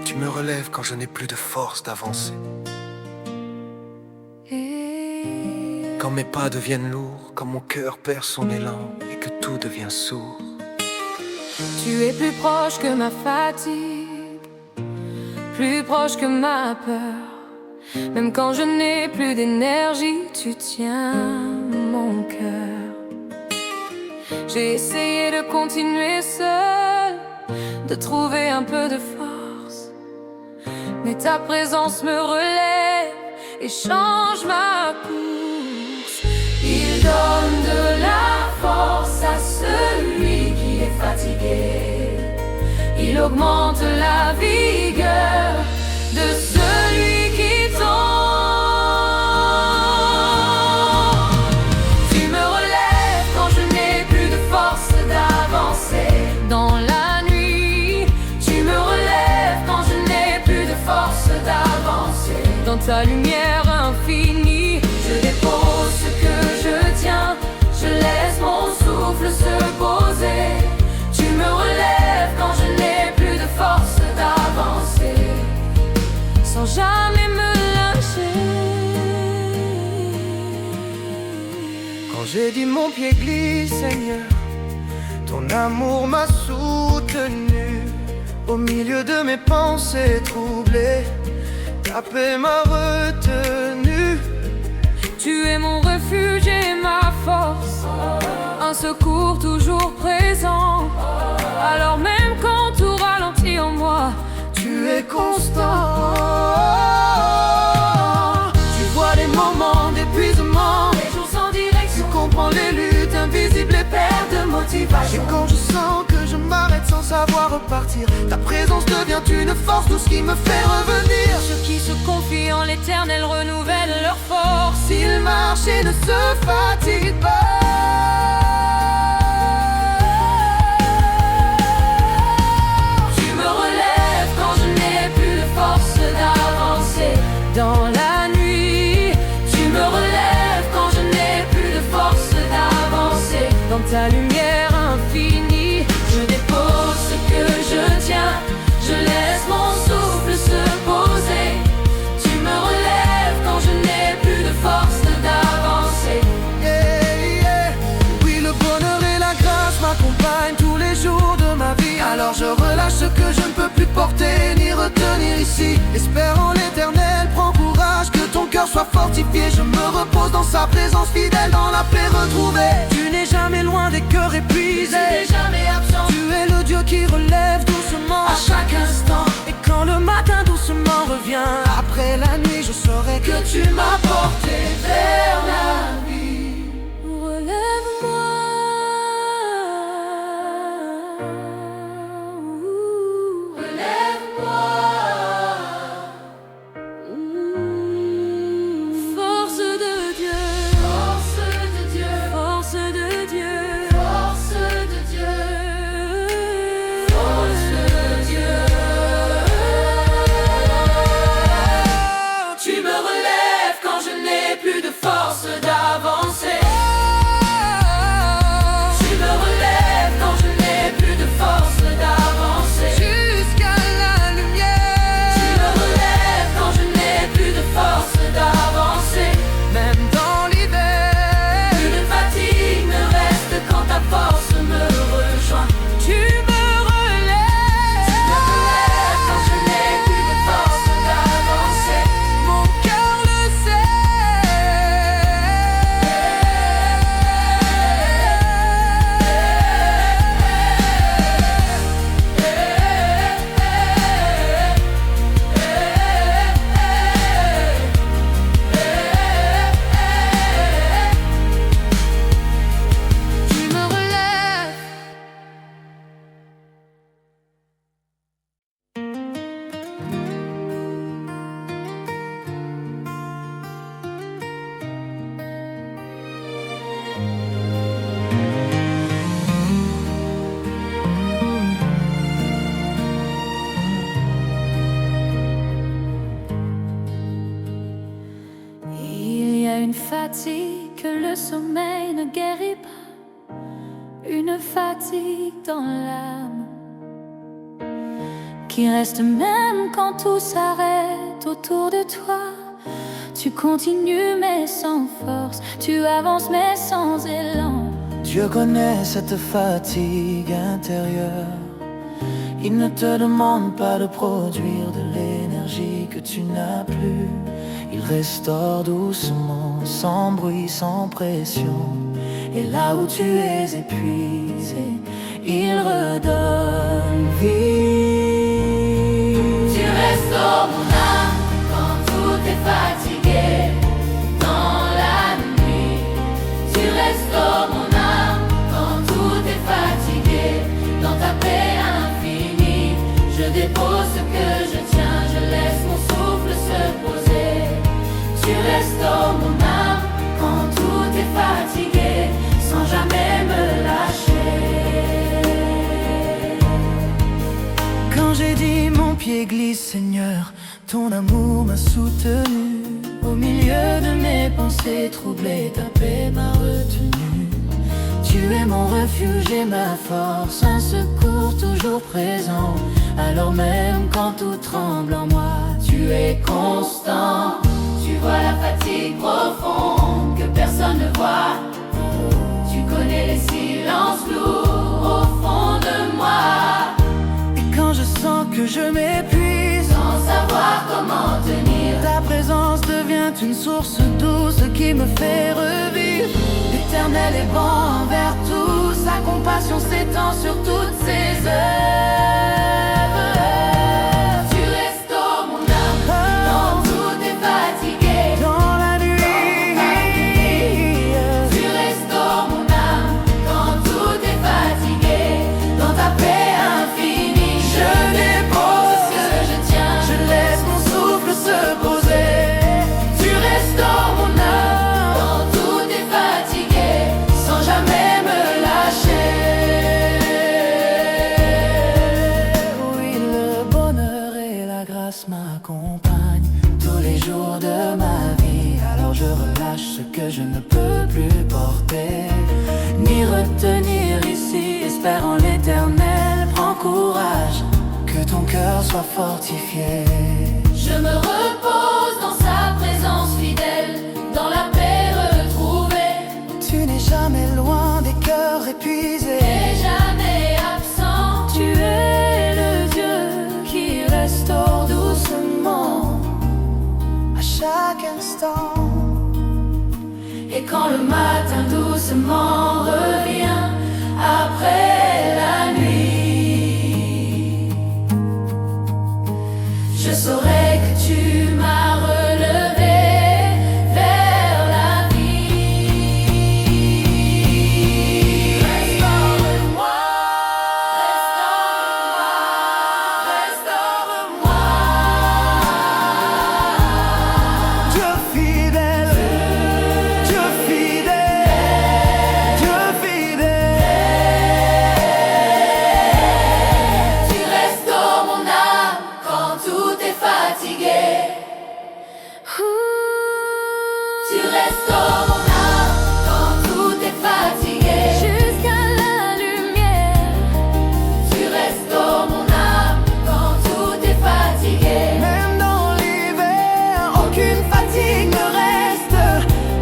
Tu me relèves quand je n'ai plus de force d'avancer. Quand mes pas deviennent lourds, quand mon cœur perd son élan et que tout devient sourd. Tu es plus proche que ma fatigue, plus proche que ma peur. Même quand je n'ai plus d'énergie, tu tiens mon cœur. J'ai essayé de continuer seul, de trouver un peu de force, mais ta présence me relève et change ma course. Il donne de la force à celui qui est fatigué. Il augmente la vigueur de celui qui tombe. Tu me relèves quand je n'ai plus de force d'avancer. Dans la nuit, tu me relèves quand je n'ai plus de force d'avancer. Dans ta lumière infinie, je dépose ce que je tiens. Je laisse mon souffle se poser. Tu me relèves quand je n'ai plus de force d'avancer, sans jamais me lâcher. Quand j'ai dit mon pied glisse, Seigneur, ton amour m'a soutenu. Au milieu de mes pensées troublées, ta paix m'a retenu. Tu es mon refuge et ma force, un secours toujours présent. Alors même quand tout ralentit en moi, Tu es constant. Tu vois les moments d'épuisement, les jours sans direction. tu comprends les luttes invisibles et pertes de motivation. Et quand je sens que je m'arrête sans savoir repartir, ta présence devient une force, tout ce qui me fait revenir. Ceux qui se confient en l'éternel renouvellent leur force. S'ils marchent et ne se fatiguent pas. Dans la nuit, tu me relèves quand je n'ai plus de force d'avancer. Dans ta lumière infinie, je dépose ce que je tiens. Je laisse mon souffle se poser. Tu me relèves quand je n'ai plus de force d'avancer. Yeah, yeah. Oui, le bonheur et la grâce m'accompagnent tous les jours de ma vie. Alors je relâche ce que je ne peux plus porter ni retenir ici. Espère en l'éternel, prends courage, que ton cœur soit fortifié. Je me repose dans sa présence fidèle, dans la paix retrouvée. Tu n'es jamais loin des cœurs épuisés, Tu n'es jamais absent. tu es le Dieu qui relève doucement À chaque instant, et quand le matin doucement revient, après la nuit je saurai que tu m'as porté vers la vie. relève-moi. Force de Dieu, force de Dieu, force de Dieu, force de Dieu, force de Dieu. Tu me relèves quand je n'ai plus de force d'avancer. Tu me relèves quand je n'ai plus de force d'avancer. Jusqu'à la lumière, Tu me relèves quand je n'ai plus de force d'avancer. même dans l'hiver. Plus de fatigue me reste quand ta force me rejoint. Tu me relèves, Tu me relèves quand je n'ai plus de force d'avancer. mon cœur le Tu me relèves. Il y a une fatigue que le sommeil ne guérit pas, une fatigue dans l'âme qui reste même quand tout s'arrête autour de toi. Tu continues mais sans force, tu avances mais sans élan. Dieu connaît cette fatigue intérieure. Il ne te demande pas de produire de l'énergie que tu n'as plus. Il restaure doucement, sans bruit, sans pression. Et là où tu es épuisé, il redonne vie. Tu restaures mon âme quand tout est fatigué. Dans la nuit, tu restaures mon âme quand tout est fatigué. Dans ta paix infinie, je dépose ce que je tiens, je laisse mon souffle se poser. Tu restaures mon âme quand tout est fatigué, sans jamais me lâcher. Quand j'ai dit mon pied glisse, Seigneur, ton amour m'a soutenu. Au milieu de mes pensées troublées, ta paix m'a retenu. Tu es mon refuge et ma force, un secours toujours présent. Alors même quand tout tremble en moi, tu es constant. Tu vois la fatigue profonde que personne ne voit. Tu connais les silences lourds au fond de moi. Et quand je sens que je m'épuise, Sans savoir comment tenir, ta présence devient une source douce qui me fait revivre. L'Éternel est bon envers tous, sa compassion s'étend sur toutes ses œuvres. tu restaures mon âme quand tout est fatigué. Dans la nuit, Tu restaures mon âme quand tout est fatigué. Dans ta paix infinie, je dépose ce que je tiens, je laisse mon souffle se poser. tu restaures mon âme quand tout est fatigué, sans jamais me lâcher. Oui, le bonheur et la grâce m'accompagnent tous les jours de ma vie. Alors je relâche ce que je ne peux plus porter, ni retenir ici. Espère en l'Éternel, prends courage, que ton cœur soit fortifié. Je me repose dans sa présence fidèle, dans la paix retrouvée, Tu n'es jamais loin des cœurs épuisés. et jamais absent. Tu es le Dieu qui restaure doucement à chaque instant. Et quand le matin doucement revient après la nuit, je saurai que tu m'as relevé vers la vie. Restaure-moi, restaure-moi, restaure-moi. Dieu fidèle, Dieu fidèle, Dieu fidèle. Tu restaures mon âme quand tout est fatigué. Tu restaures mon âme quand tout est fatigué. Jusqu'à la lumière. Tu restaures mon âme quand tout est fatigué. Même dans l'hiver, aucune fatigue ne reste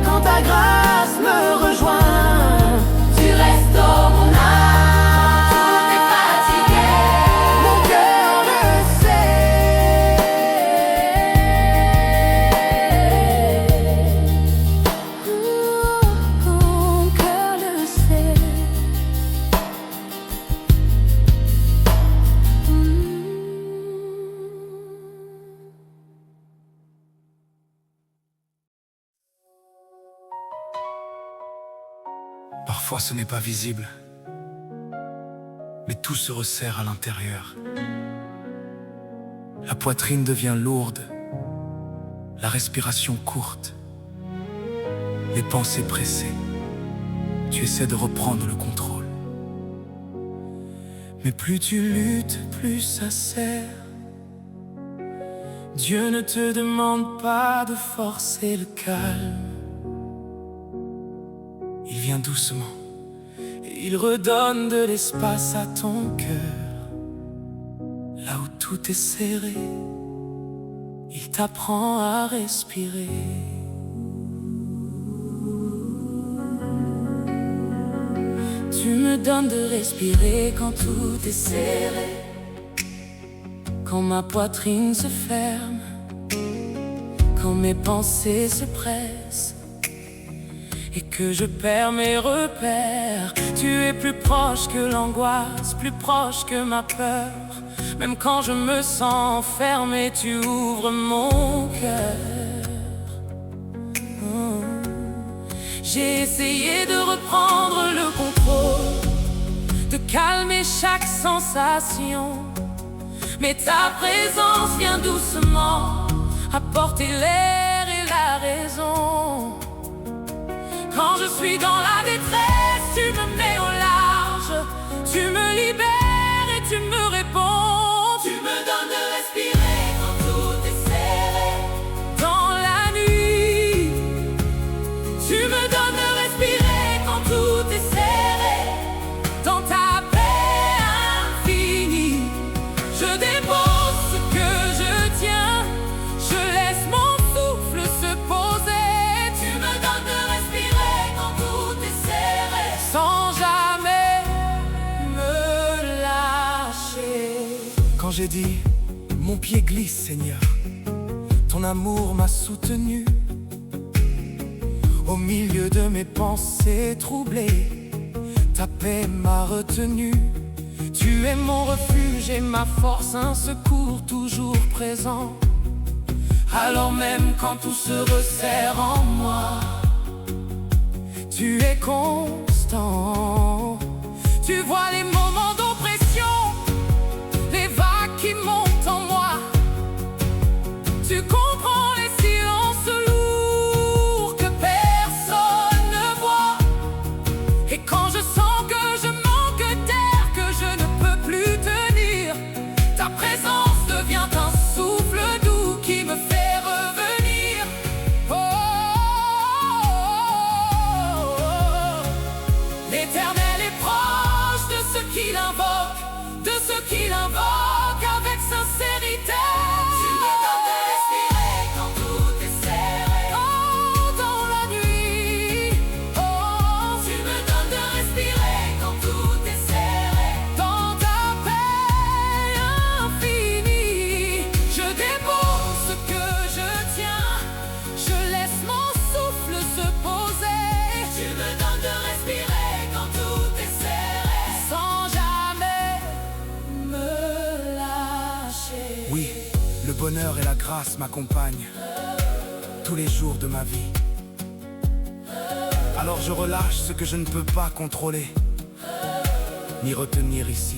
quand ta grâce me rejoint. Tu restaures mon âme quand tout est fatigué. Mon cœur le sait. Mon cœur le sait. Parfois ce n'est pas visible, mais tout se resserre à l'intérieur. La poitrine devient lourde, la respiration courte, les pensées pressées. Tu essaies de reprendre le contrôle. Mais plus tu luttes, plus ça sert. Dieu ne te demande pas de forcer le calme. Il vient doucement et il redonne de l'espace à ton cœur, là où tout tout est serré, il t'apprend à respirer. Tu me donnes de respirer quand tout est serré, quand ma poitrine se ferme, quand mes pensées se pressent et que je perds mes repères. Tu es plus proche que l'angoisse, plus proche que ma peur. Même quand je me sens enfermé, tu ouvres mon cœur. J'ai essayé de reprendre le contrôle, de calmer chaque sensation, mais ta présence vient doucement apporter l'air et la raison. Quand je suis dans la détresse, tu me mets au large, tu me libères et tu me réponds. Tu me donnes de respirer quand tout est serré. Dans la nuit, tu me donnes de respirer quand tout est serré. Dans ta paix infinie, je dépose ce que je tiens, je laisse mon souffle se poser. Tu me donnes de respirer quand tout est serré, sans jamais me lâcher. Quand j'ai dit, mon pied glisse, Seigneur, ton amour m'a soutenu. Au milieu de mes pensées troublées, ta paix m'a retenu. Tu es mon refuge et ma force, un secours toujours présent. Alors même quand tout se resserre en moi, tu es constant. Tu vois les moments d'oppression, les vagues qui montent en moi. Tu comprends les silences lourds que personne ne voit. Et quand je sens que je manque d'air, que je ne peux plus tenir, ta présence devient un souffle doux qui me fait revenir. Oh, oh, oh, oh. L'Éternel est proche de ceux qui l'invoquent, de ceux qui l'invoquent avec sincérité. Tu me donnes de respirer quand tout est serré. Oh, dans la nuit. Oh, tu me donnes de respirer quand tout est serré. Dans ta paix infinie, je dépose ce que je tiens, je laisse mon souffle se poser. Tu me donnes de respirer quand tout est serré, sans jamais me lâcher. Oui, le bonheur et la grâce m'accompagnent tous les jours de ma vie. Alors je relâche ce que je ne peux pas contrôler ni retenir ici.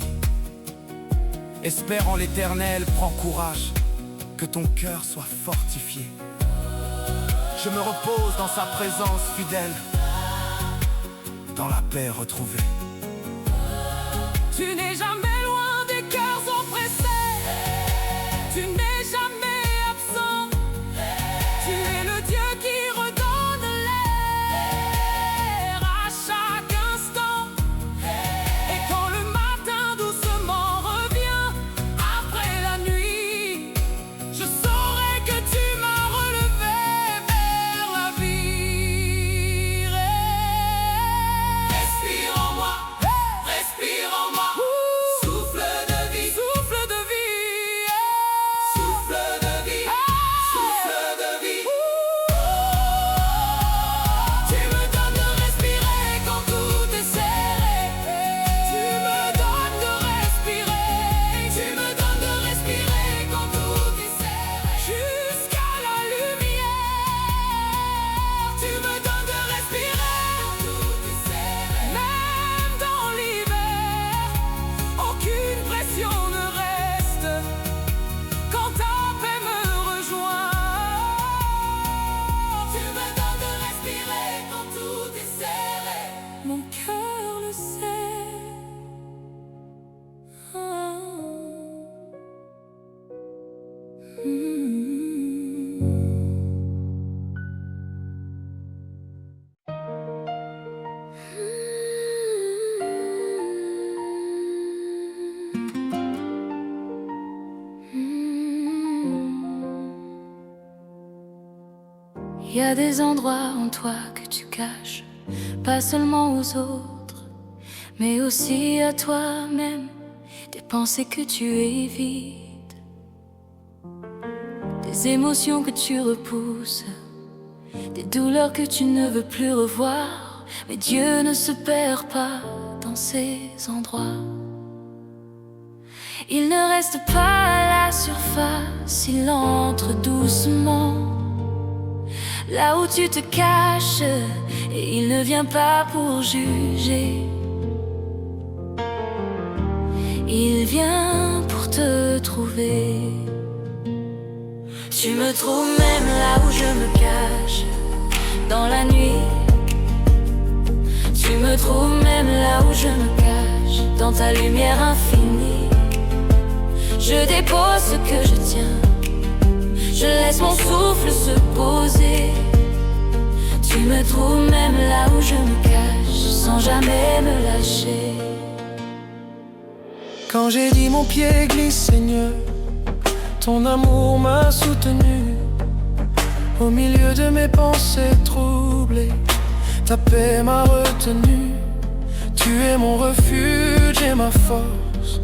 Espère en l'Éternel, prends courage, que ton cœur soit fortifié. Je me repose dans sa présence fidèle, dans la paix retrouvée. Tu n'es jamais loin des cœurs oppressés, tu n'es jamais absent. Tu es le Dieu qui redonne l'air à chaque instant. Et quand le matin doucement revient après la nuit, je saurai que tu m'as relevé vers la vie. Respire en moi, respire en moi. Il y a des endroits en toi que tu caches, pas seulement aux autres, mais aussi à toi-même. Des pensées que tu évites, des émotions que tu repousses, des douleurs que tu ne veux plus revoir. Mais Dieu ne se perd pas dans ces endroits. Il ne reste pas à la surface, il entre doucement là où tu te caches, et il ne vient pas pour juger. Il vient pour te trouver. Tu me trouves même là où je me cache, dans la nuit. Tu me trouves même là où je me cache, dans ta lumière infinie. Je dépose ce que je tiens, je laisse mon souffle se poser. Tu me trouves même là où je me cache, sans jamais me lâcher. Quand j'ai dit mon pied glisse, Seigneur, ton amour m'a soutenu. Au milieu de mes pensées troublées, ta paix m'a retenu. Tu es mon refuge et ma force,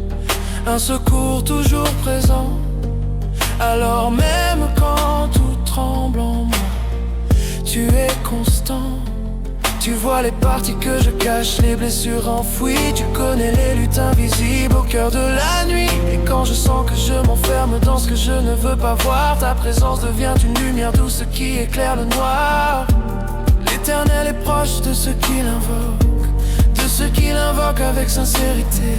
un secours toujours présent. Alors même quand tout tremble en moi, tu es constant. Tu vois les parties que je cache, les blessures enfouies. Tu connais les luttes invisibles au cœur de la nuit. Et quand je sens que je m'enferme dans ce que je ne veux pas voir, ta présence devient une lumière douce qui éclaire le noir. L'Éternel est proche de ceux qui l'invoquent, de ceux qui l'invoquent avec sincérité.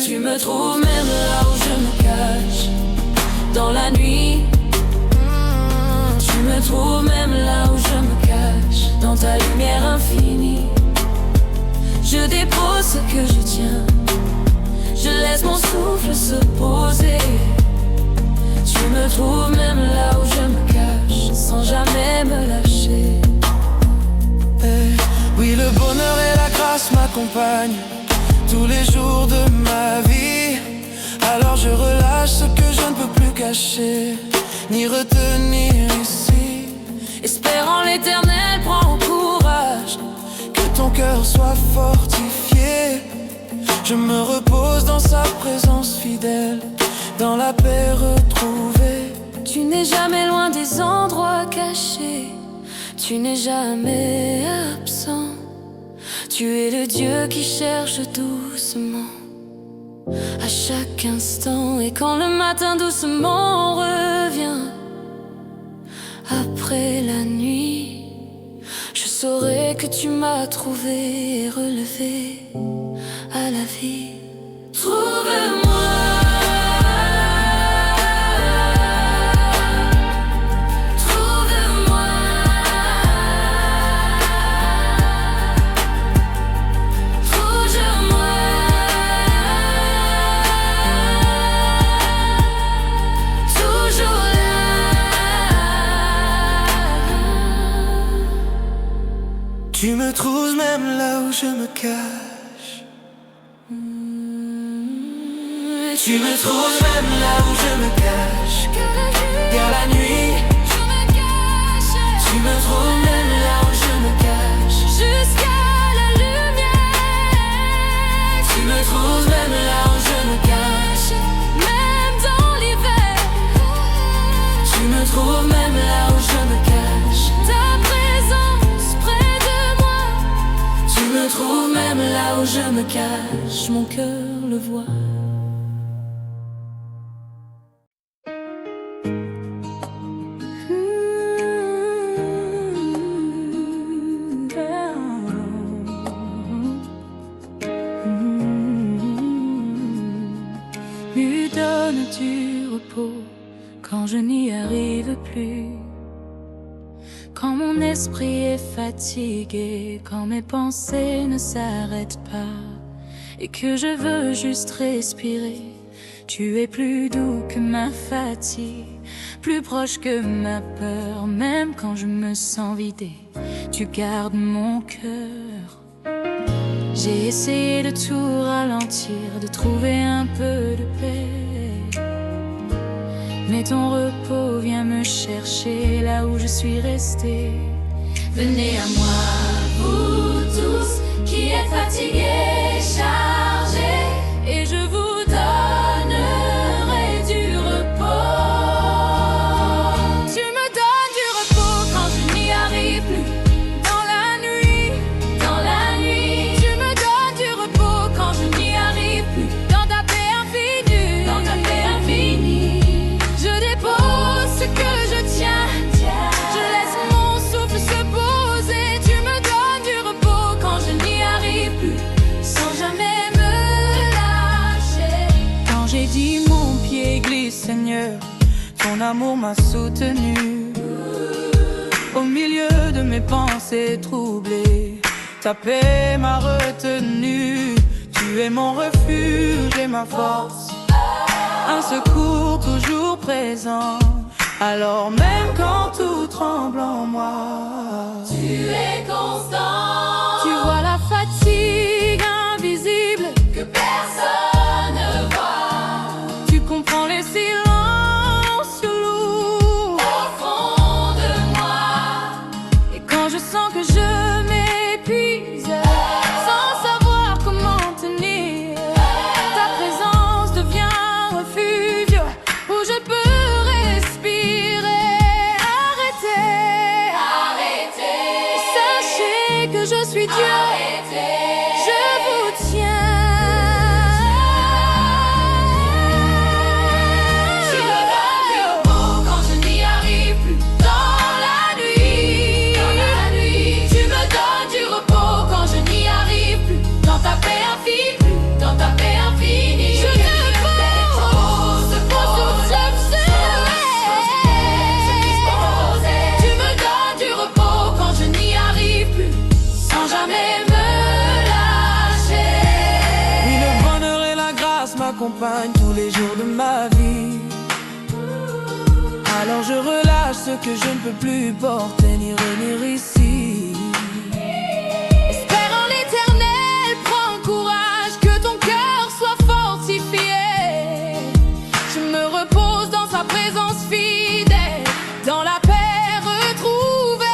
Tu me trouves même là où je me cache, dans la nuit. Tu me trouves même là où je me cache, dans ta lumière infinie. Je dépose ce que je tiens, je laisse mon souffle se poser. Tu me trouves même là où je me cache, sans jamais me lâcher. Oui, le bonheur et la grâce m'accompagnent tous les jours de ma vie. Alors je relâche ce que je ne peux plus cacher, ni retenir ici. Espérant l'Éternel, prends courage, que ton cœur soit fortifié. Je me repose dans sa présence fidèle, dans la paix retrouvée. Tu n'es jamais loin des endroits cachés, tu n'es jamais absent. Tu es le Dieu qui cherche doucement, à chaque instant. Et quand le matin doucement revient, après la nuit, je saurai que tu m'as trouvé et relevé à la vie. Trouve-moi, trouve-moi, trouve-moi, toujours là. Tu me trouves même là où je me cache. Tu me trouves même là où je me cache, vers la nuit. Tu me trouves même là où je me cache, Jusqu'à la lumière. tu me trouves même là où je me cache, Même dans l'hiver, tu me trouves même là où je me cache. ta présence près de moi. Tu me trouves même là où je me Cache, mon cœur le voit. Lui donne du repos quand je n'y arrive plus, quand mon esprit est fatigué, quand mes pensées ne s'arrêtent pas et que je veux juste respirer. Tu es plus doux que ma fatigue, plus proche que ma peur. Même quand je me sens vidé, tu gardes mon cœur. J'ai essayé de tout ralentir, de trouver un peu de paix, Mais ton repos vient me chercher là où je suis restée. Venez à moi, vous tous qui êtes fatigués, chargés, et je vous donnerai du repos. Tu me donnes du repos quand je n'y arrive plus. Dans la nuit, tu me donnes du repos quand je n'y arrive plus. Dans ta paix infinie, je dépose ce que je tiens. Je laisse mon souffle se poser. Tu me donnes du repos quand je n'y arrive plus, sans jamais me lâcher. Quand j'ai dit mon pied glisse, Seigneur, ton amour m'a soutenu. Au milieu de mes pensées troublées, ta paix m'a retenu. Tu es mon refuge et ma force, un secours toujours présent. Alors même quand tout tremble en moi, tu es constant. Tu vois la fatigue invisible que personne ne voit. Tu comprends les silences lourds au fond de moi. Et quand je sens que je m'épuise sans savoir comment tenir, ta présence devient un refuge où je peux respirer. Arrêtez, sachez que je suis Dieu. Je vous tiens. Tu me donnes du repos quand je n'y arrive plus. Dans la nuit, tu me donnes du repos quand je n'y arrive plus. Dans ta paix infinie, je dépose ce que tu me donnes du repos quand je n'y arrive plus, sans jamais me lâcher. Oui, le bonheur et la grâce m'accompagnent tous les jours de ma vie. Alors je relâche ce que je ne peux plus porter ni revenir ici. Espère en l'éternel, prends courage, que ton cœur soit fortifié. Je me repose dans sa présence fidèle, dans la paix retrouvée.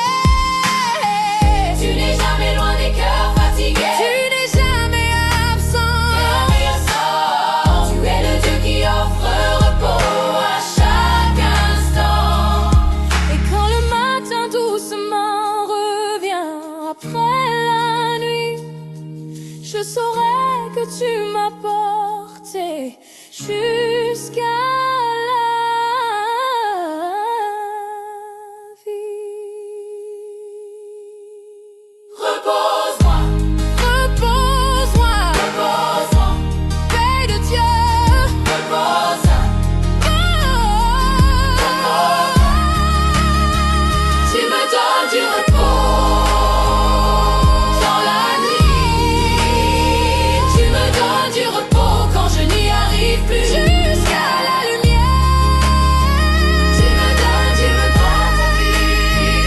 Tu n'es jamais loin des cœurs fatigués. Tu n'es jamais absent. Tu es le Dieu qui offre repos à chaque instant. Et quand le matin doucement revient après la nuit, je saurai que tu m'as porté jusqu'à la vie. Repose-moi, paix de Dieu. Tu me donnes du repos dans la nuit. Tu me donnes du repos quand je n'y arrive plus. Jusqu'à la lumière. Tu me donnes ta vie.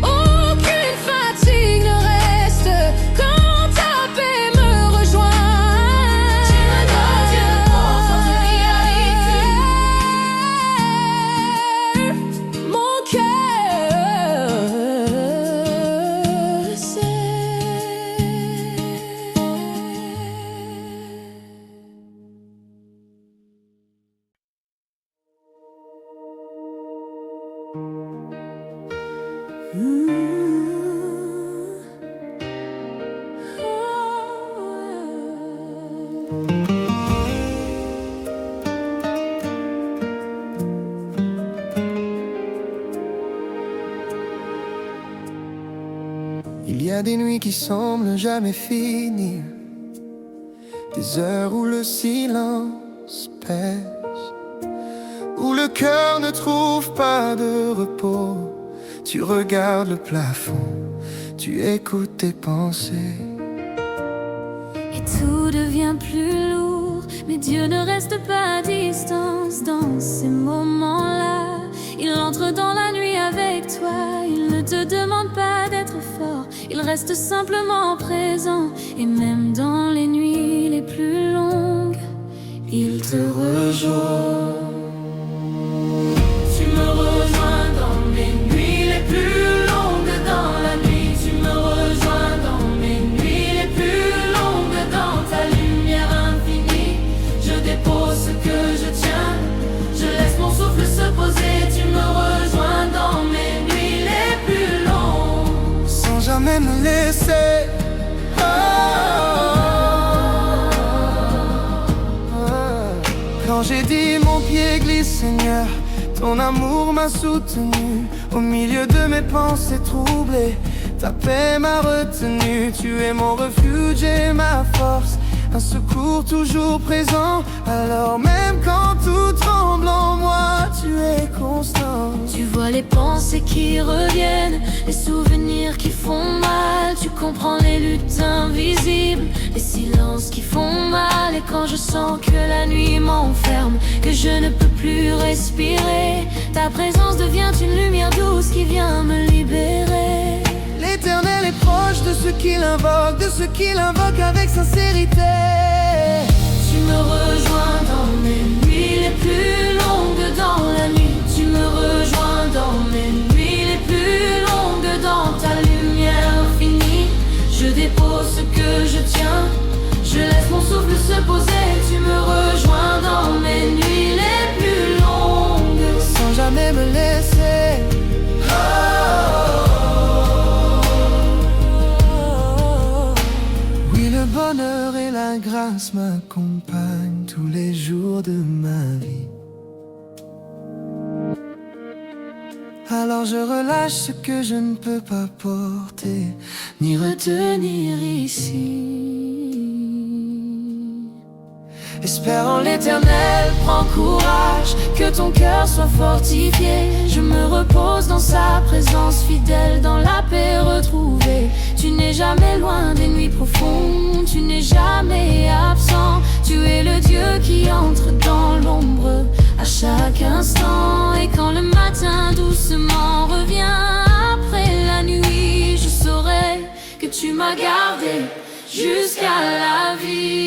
Aucune fatigue ne reste quand ta paix me rejoint. Tu me donnes du repos quand je n'y arrive plus. Mon cœur sait. Il y a des nuits qui semblent jamais finir, des heures où le silence pèse, où le cœur ne trouve pas de repos. Tu regardes le plafond, tu écoutes tes pensées. Et tout devient plus lourd, mais Dieu ne reste pas à distance dans ces moments-là. Il entre dans la nuit avec toi, il ne te demande pas d'être fort, il reste simplement présent. Et même dans les nuits les plus longues, il te rejoins. Tu me rejoins dans mes nuits les plus longues dans la nuit. Tu me rejoins dans mes nuits les plus longues dans ta lumière infinie. Je dépose ce que je tiens, je laisse mon souffle se poser. Tu me rejoins dans mes nuits les plus longues, sans jamais me laisser. Quand j'ai dit mon pied glisse, Seigneur, ton amour m'a soutenu. Au milieu de mes pensées troublées, ta paix m'a retenu. Tu es mon refuge et ma force, un secours toujours présent. Alors même quand tout tremble en moi, tu es constant. Tu vois les pensées qui reviennent, les souvenirs qui font mal. Tu comprends les luttes invisibles, les silences qui font mal. Et quand je sens que la nuit m'enferme, que je ne peux plus respirer, ta présence devient une lumière douce qui vient me libérer. L'Éternel est proche de ceux qui l'invoquent, de ceux qui l'invoquent avec sincérité. Tu me rejoins dans mes nuits les plus longues dans la nuit. Tu me rejoins dans mes nuits les plus longues dans ta lumière infinie. Je dépose ce que je tiens, je laisse mon souffle se poser. Tu me rejoins dans mes nuits les plus longues, sans jamais me laisser. Oui, le bonheur et la grâce m'accompagnent tous les jours de ma vie. Alors je relâche ce que je ne peux pas porter ni retenir ici. Espère en l'Éternel, prends courage, que ton cœur soit fortifié. Je me repose dans sa présence fidèle, dans la paix retrouvée. Tu n'es jamais loin des nuits profondes, tu n'es jamais absent. Tu es le Dieu qui entre dans l'ombre à chaque instant. Et quand le matin doucement revient après la nuit, je saurai que tu m'as gardé jusqu'à la vie.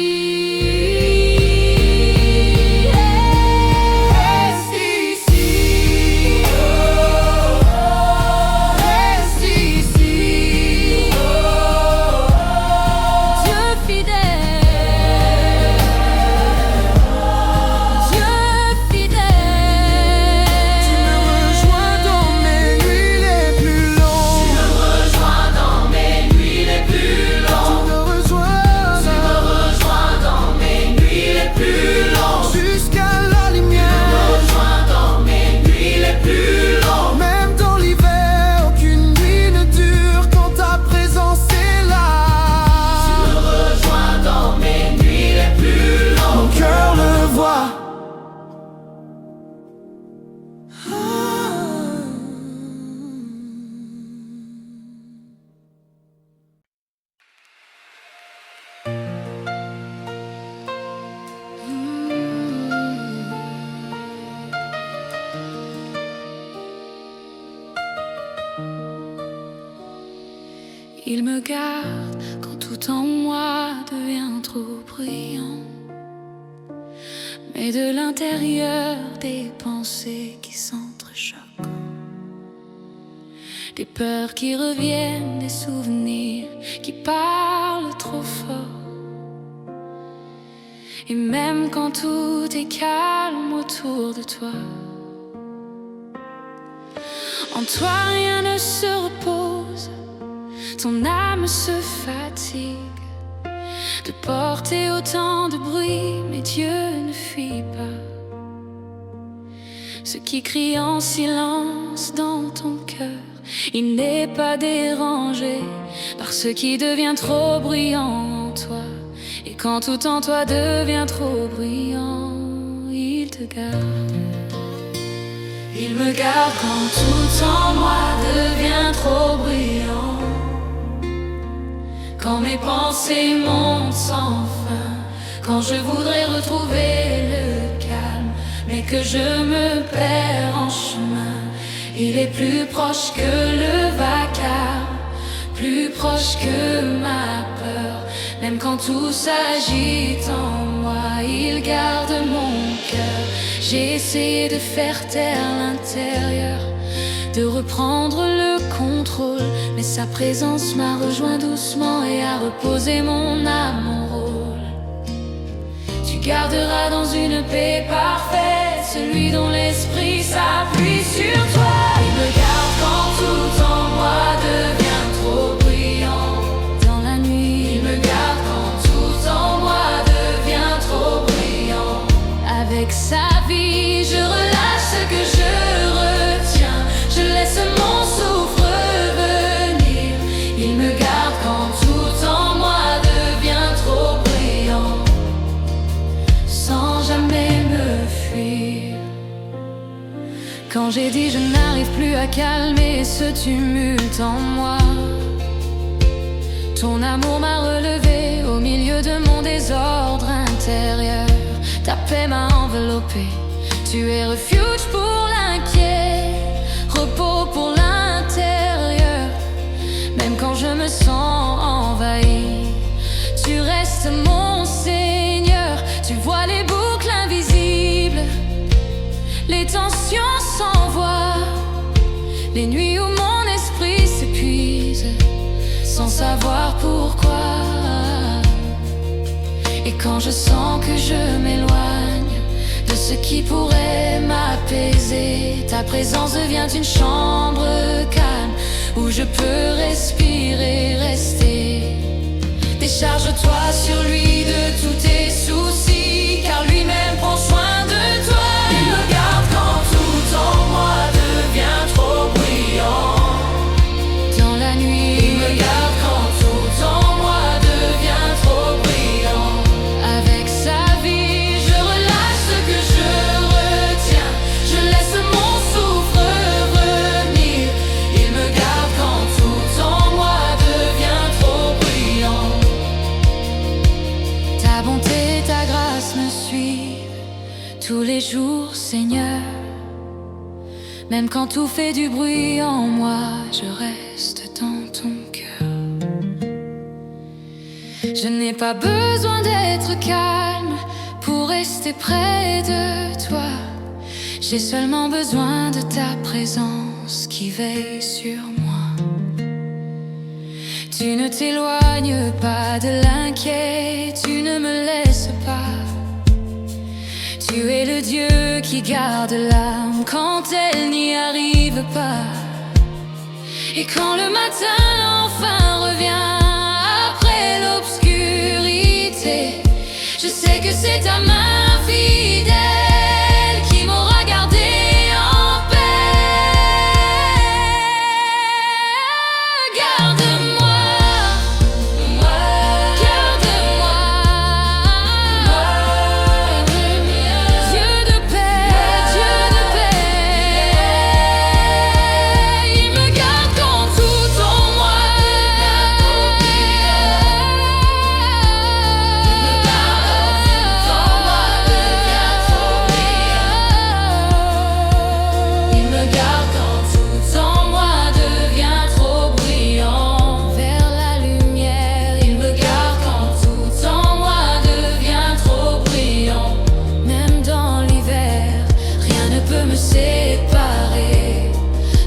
Il me garde quand tout en moi devient trop brillant, mais de l'intérieur des pensées qui s'entrechoquent, des peurs qui reviennent, des souvenirs qui parlent trop fort. Et même quand tout est calme autour de toi, en toi rien ne se repose. Ton âme se fatigue de porter autant de bruit, mais Dieu ne fuit pas ce qui crie en silence dans ton cœur. Il n'est pas dérangé par ce qui devient trop bruyant en toi. Et quand tout en toi devient trop bruyant, il te garde. Il me garde quand tout en moi devient trop bruyant, quand mes pensées montent sans fin, quand je voudrais retrouver le calme, mais que je me perds en chemin. Il est plus proche que le vacarme, plus proche que ma peur. Même quand tout s'agite en moi, il garde mon J'ai essayé de faire taire l'intérieur, de reprendre le contrôle, mais sa présence m'a rejoint doucement et a reposé mon âme au rôle. Tu garderas dans une paix parfaite celui dont l'esprit s'appuie sur toi. Il me garde quand tout en moi devient trop bruyant. Dans la nuit, il me garde quand tout en moi devient trop bruyant. Avec sa vie, je relâche ce que je retiens. Je laisse mon souffle revenir. Il me garde quand tout en moi devient trop brillant, sans jamais me fuir. Quand j'ai dit je n'arrive plus à calmer ce tumulte en moi, ton amour m'a relevé au milieu de mon désordre intérieur. Ta paix m'a enveloppé. Tu es refuge pour l'inquiet, repos pour l'intérieur. Même quand je me sens envahi, tu restes mon Seigneur. Tu vois les boucles invisibles, les tensions s'envoient, les nuits où mon esprit s'épuise sans savoir pourquoi. Et quand je sens que je m'éloigne de ce qui pourrait m'apaiser, ta présence devient une chambre calme où je peux respirer, rester. Décharge-toi sur lui de tous tes soucis, car lui-même prend soin de toi. Il me garde quand tout en moi devient trop bruyant. Dans la nuit, il me garde quand tout en moi devient trop brillant. Avec sa vie, je relâche ce que je retiens. Je laisse mon souffle revenir. Il me garde quand tout en moi devient trop brillant. Ta bonté, ta grâce me suivent tous les jours, Seigneur. Même quand tout fait du bruit en moi, je reste dans ton cœur. Je n'ai pas besoin d'être calme pour rester près de toi. J'ai seulement besoin de ta présence qui veille sur moi. Tu ne t'éloignes pas de l'inquiet, tu ne me laisses pas. Tu es le Dieu qui garde l'âme quand elle n'y arrive pas. Et quand le matin enfin revient après l'obscurité, je sais que c'est ta main fidèle qui m'aura gardé en paix. Garde-moi, garde-moi, Dieu de paix, Dieu de paix. Il me garde quand tout en moi il me garde quand tout en moi devient trop brillant. Vers la lumière, il me garde quand tout en moi devient trop brillant. Même dans l'hiver, rien ne peut me séparer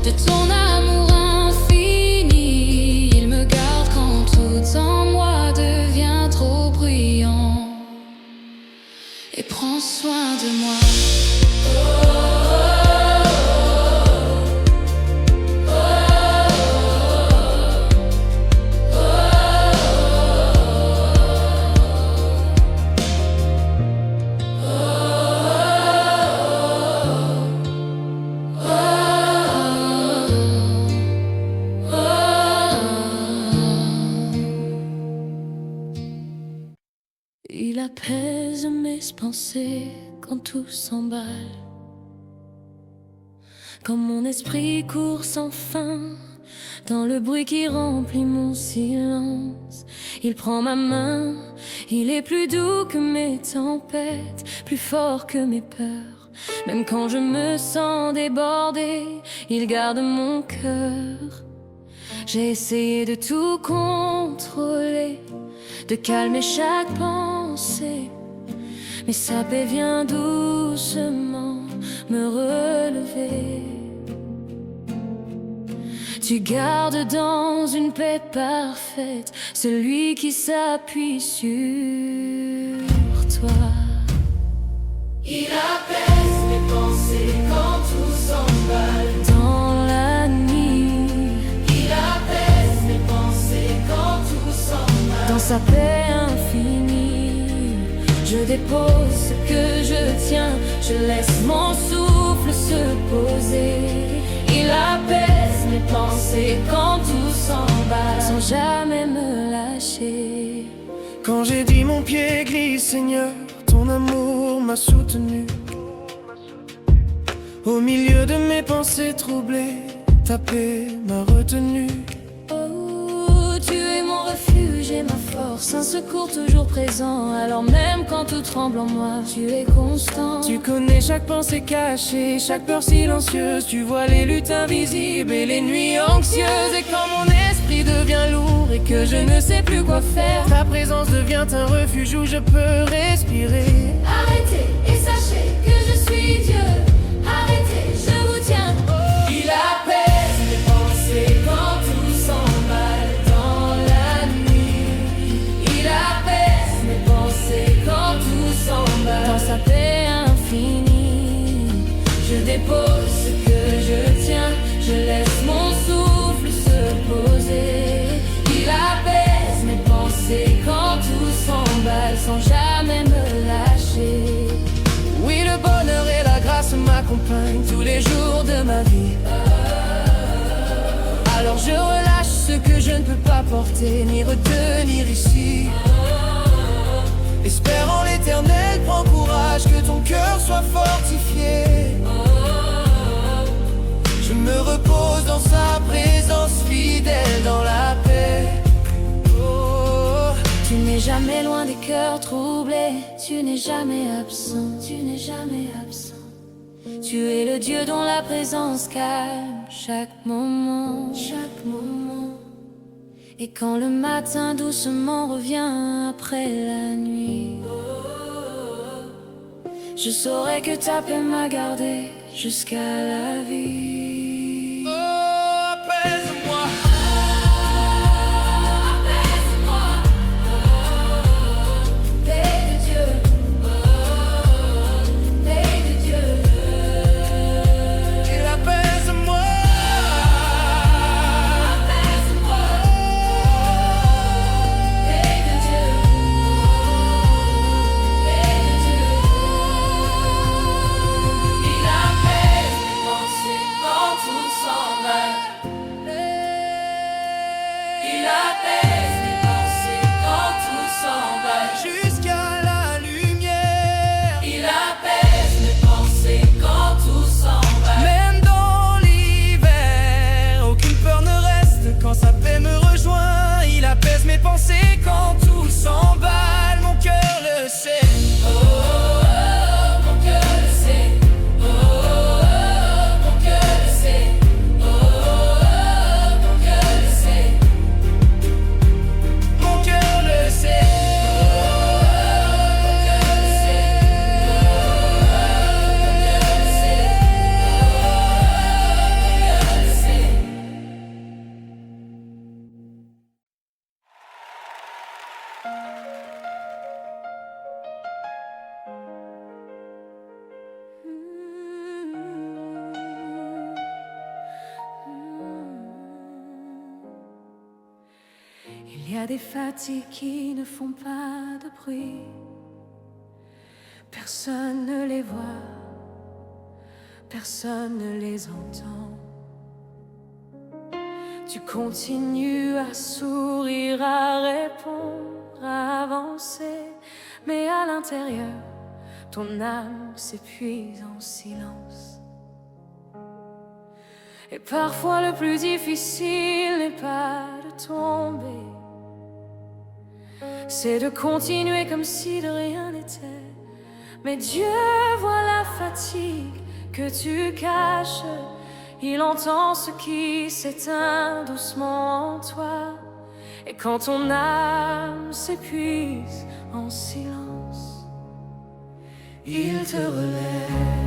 de ton amour infini. Il me garde quand tout en moi devient trop brillant et prends soin de moi. Il apaise mes pensées quand tout s'emballe, quand mon esprit court sans fin dans le bruit qui remplit mon silence. Il prend ma main, il est plus doux que mes tempêtes, plus fort que mes peurs. Même quand je me sens débordée, il garde mon cœur. J'ai essayé de tout contrôler, de calmer chaque pensée, mais sa paix vient doucement me relever. Tu gardes dans une paix parfaite celui qui s'appuie sur toi. Il apaise mes pensées quand tout s'emballe Dans la nuit, Il apaise mes pensées quand tout s'emballe. dans sa paix infinie, je dépose ce que je tiens, je laisse mon souffle se poser. Il apaise mes pensées quand tout s'emballe, sans jamais me lâcher. Quand j'ai dit mon pied glisse, Seigneur, ton amour m'a soutenu. Au milieu de mes pensées troublées, ta paix m'a retenu. Oh, tu es mon refuge et ma force, un secours toujours présent. Alors même quand tout tremble en moi, tu es constant. Tu connais chaque pensée cachée, chaque peur silencieuse. Tu vois les luttes invisibles et les nuits anxieuses. Et quand mon esprit devient lourd et que je ne sais plus quoi faire, ta présence devient un refuge où je peux respirer. Arrêtez et sachez que je suis Dieu. Arrêtez, je vous tiens. Il apaise mes pensées quand tout s'emballe dans la nuit. Il apaise mes pensées quand tout s'emballe. Dans sa paix infinie, Je dépose ce que je tiens, je laisse mon souffle se poser. Il apaise mes pensées quand tout s'emballe, sans jamais me lâcher. Oui, le bonheur et la grâce m'accompagnent tous les jours de ma vie. Alors je relâche ce que je ne peux pas porter ni retenir ici. Espère en l'éternel, prends courage, que ton cœur soit fortifié. Je me repose dans sa présence, fidèle dans la paix. Oh. Tu n'es jamais loin des cœurs troublés, tu n'es jamais absent, tu n'es jamais absent. Tu es le Dieu dont la présence calme chaque moment, chaque moment. Et quand le matin doucement revient après la nuit, je saurai que ta paix m'a gardé jusqu'à la vie. Oh, apaise-moi. Paix de Dieu, paix de Dieu. Il apaise-moi. Apaise-moi, paix de Dieu, paix de Dieu. il apaise mes pensées quand tout s'emballe. Il apaise mes pensées quand tout s'emballe. Jusqu'à la lumière. Il apaise mes pensées quand tout s'emballe. Même dans l'hiver, aucune peur ne reste quand sa paix me rejoint. Il apaise mes pensées quand tout s'emballe. Mon cœur le sait. Mon cœur le sait. Mon cœur le sait. Mon cœur le sait. Mon cœur le sait. Il y a des fatigues qui ne font pas de bruit, personne ne les voit, personne ne les entend. Tu continues à sourire, à répondre, à avancer, mais à l'intérieur, ton âme s'épuise en silence. Et parfois le plus difficile n'est pas de tomber, c'est de continuer comme si de rien n'était. Mais Dieu voit la fatigue que tu caches, il entend ce qui s'éteint doucement en toi. Et quand ton âme s'épuise en silence, il te relève.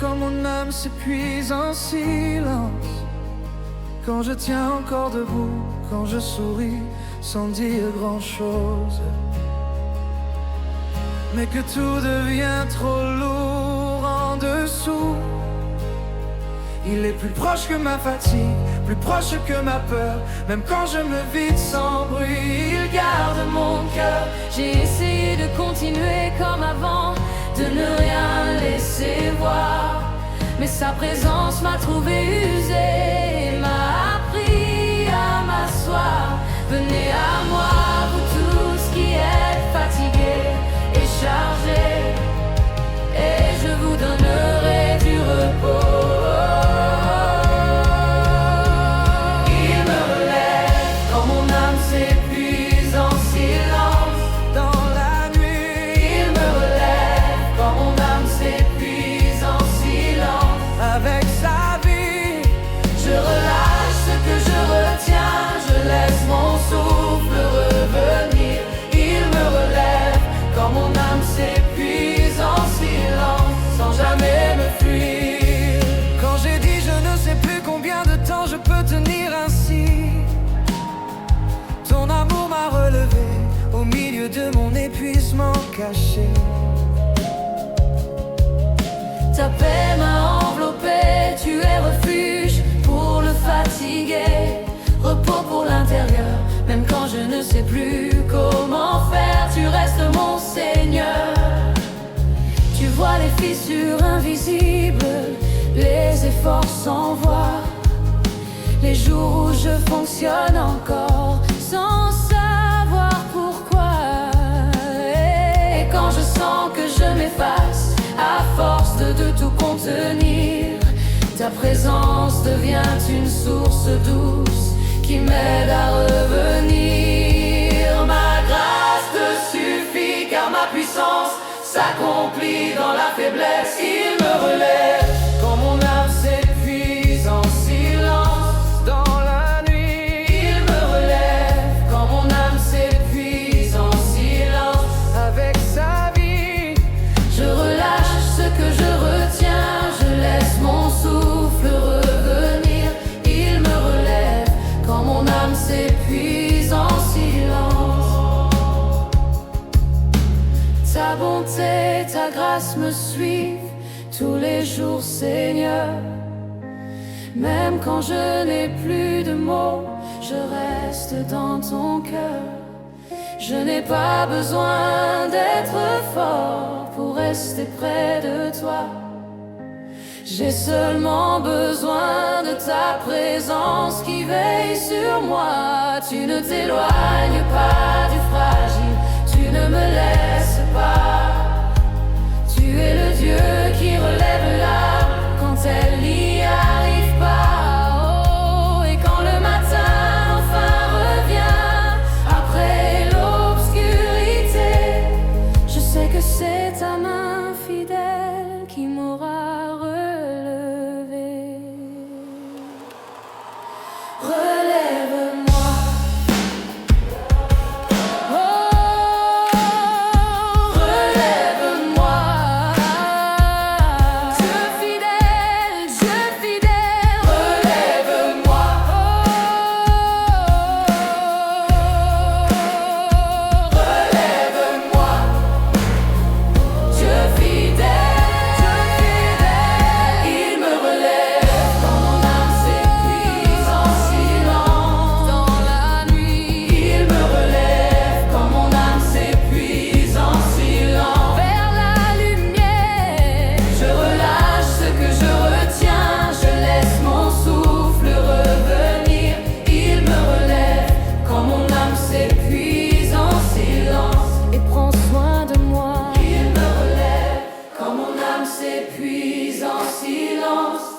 quand mon âme s'épuise en silence, quand je tiens encore debout, quand je souris sans dire grand-chose, mais que tout devient trop lourd en dessous. Il est plus proche que ma fatigue, plus proche que ma peur. Même quand je me vide sans bruit, il garde mon cœur. J'ai essayé de continuer comme avant, de ne rien laisser voir, mais sa présence m'a trouvé usée et m'a appris à m'asseoir. Venez à moi, vous tous qui êtes fatigués et chargés, et je vous donnerai du repos. De mon épuisement caché, ta paix m'a enveloppé, tu es refuge pour le fatigué, repos pour l'intérieur. Même quand je ne sais plus comment faire, tu restes mon Seigneur. Tu vois les fissures invisibles, les efforts sans voir, les jours où je fonctionne encore sans savoir pourquoi. Et quand je sens que je m'efface à force de tout contenir, ta présence devient une source douce qui m'aide à revenir. Ma grâce te suffit car ma puissance s'accomplit dans la faiblesse. Il me relève quand mon âme s'épuise en silence dans la nuit. Il me relève quand mon âme s'épuise en silence. Avec sa vie, je relâche ce que je retiens, je laisse mon souffle revenir. Il me relève quand mon âme s'épuise en silence. Ta bonté, ta grâce me suivent tous les jours, Seigneur. Même quand je n'ai plus de mots, je reste dans ton cœur. Je n'ai pas besoin d'être fort pour rester près de toi. J'ai seulement besoin de ta présence qui veille sur moi. Tu ne t'éloignes pas du fragile, tu ne me laisses pas. Tu es le Dieu qui relève l'âme quand elle n'y arrive pas. Oh, et quand le matin enfin revient après l'obscurité, je sais que c'est ta main fidèle qui m'aura relevé. Relève-moi.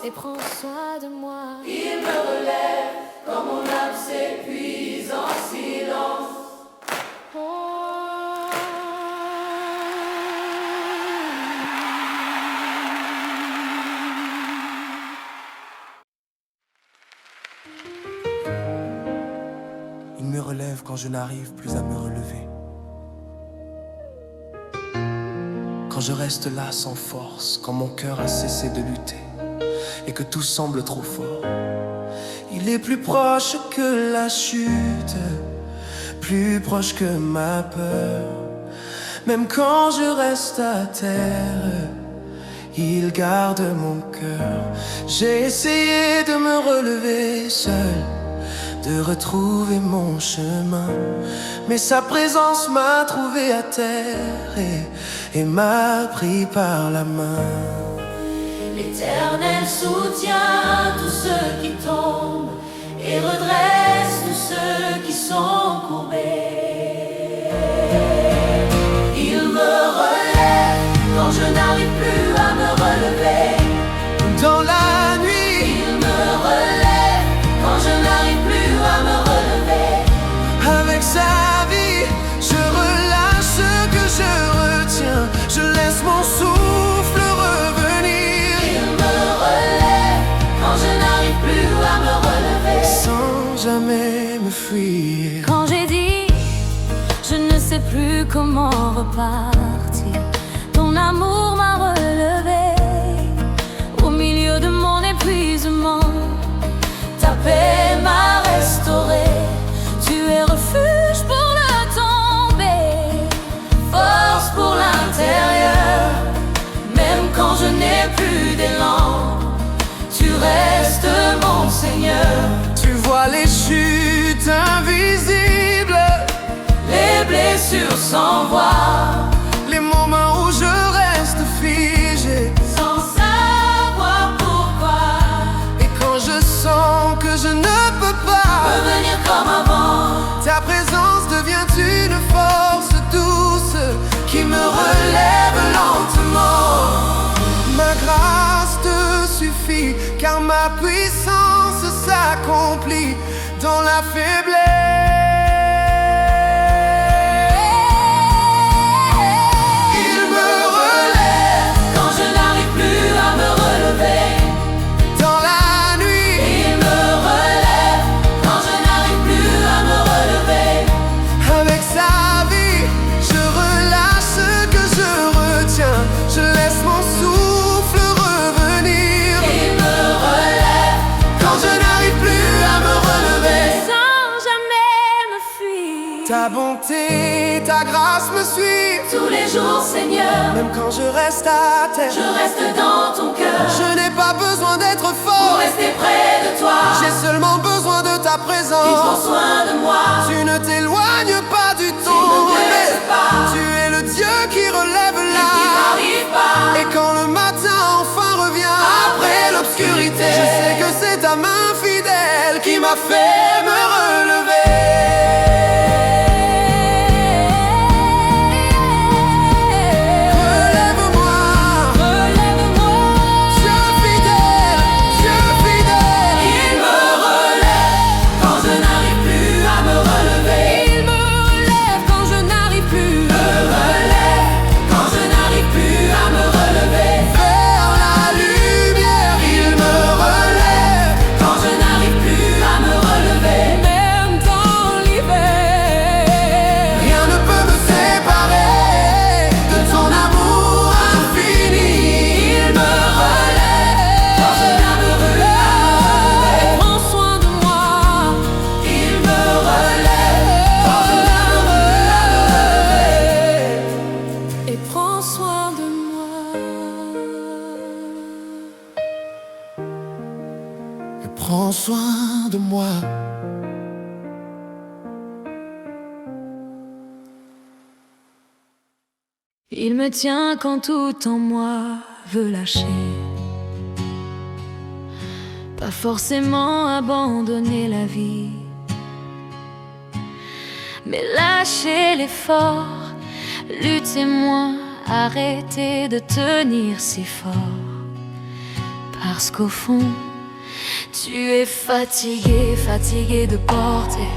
Et prends soin de moi. Il me relève quand mon âme s'épuise en silence. Il me relève quand je n'arrive plus à me relever. quand je reste là sans force, quand mon cœur a cessé de lutter et que tout semble trop fort. Il est plus proche que la chute, plus proche que ma peur. Même quand je reste à terre, il garde mon cœur. J'ai essayé de me relever seul, de retrouver mon chemin, mais sa présence m'a trouvé à terre et m'a pris par la main. L'Éternel soutient tous ceux qui tombent et redresse tous ceux qui sont courbés. Il me relève quand je n'arrive plus à me relever. Dans la nuit, il me relève quand je n'arrive plus à me relever. Avec sa vie, je relâche ce que je retiens. Je laisse mon souffle revenir. Il me relève quand je n'arrive plus à me relever. Sans jamais me fuir. Quand j'ai dit, je ne sais plus comment repartir, ton amour m'a relevé. Au milieu de mon épuisement, ta paix m'a restauré. Tu es refuge pour le tomber, force pour l'intérieur. Même quand je n'ai plus d'élan, tu restes mon Seigneur. Tu vois les chutes invisibles, les blessures sans voix, les moments où je reste figé, sans savoir pourquoi. et quand je sens que je ne peux pas Revenir comme avant, ta présence devient une force douce qui me relève lentement. Ma grâce te suffit, car ma puissance s'accomplit dans la faiblesse. Il me relève quand je n'arrive plus à me relever. dans la nuit. Il me relève quand je n'arrive plus à me relever. Avec sa vie, je relâche ce que je retiens. Je laisse mon souffle revenir. Il me relève Quand je n'arrive plus à me relever, sans jamais me fuir. ta bonté, ta grâce me suivent. tous les jours, Seigneur. Même quand je reste à terre, Je reste dans ton cœur je n'ai pas besoin d'être pour fort. rester près de toi. J'ai seulement besoin de ta Il prend présence. soin de moi. Tu ne t'éloignes pas du tout, ne mais laisses pas. tu es le Dieu qui relève Il l'âme. n'arrive pas. Et quand le matin enfin revient après l'obscurité, je sais que c'est ta main fidèle qui m'a fait me relever. Relève-moi, Relève-moi, Dieu fidèle, Dieu fidèle. Il me relève quand je n'arrive plus à me relever. il me relève quand je n'arrive plus. Me relève quand je n'arrive plus à me relever. Vers la lumière, il me relève. Quand je n'arrive plus à me relever. Même dans l'hiver, Rien ne peut me séparer de ton amour infini. Il me relève quand je n'arrive plus à me relever. prends soin de moi. Il me relève quand je n'arrive plus à me relever. Et prends soin de moi. Prends soin de moi. Il me tient quand tout en moi veut lâcher. Pas forcément abandonner la vie, mais lâcher l'effort, lutter moins, arrêter de tenir si fort. Parce qu'au fond, tu es fatigué, fatigué de porter,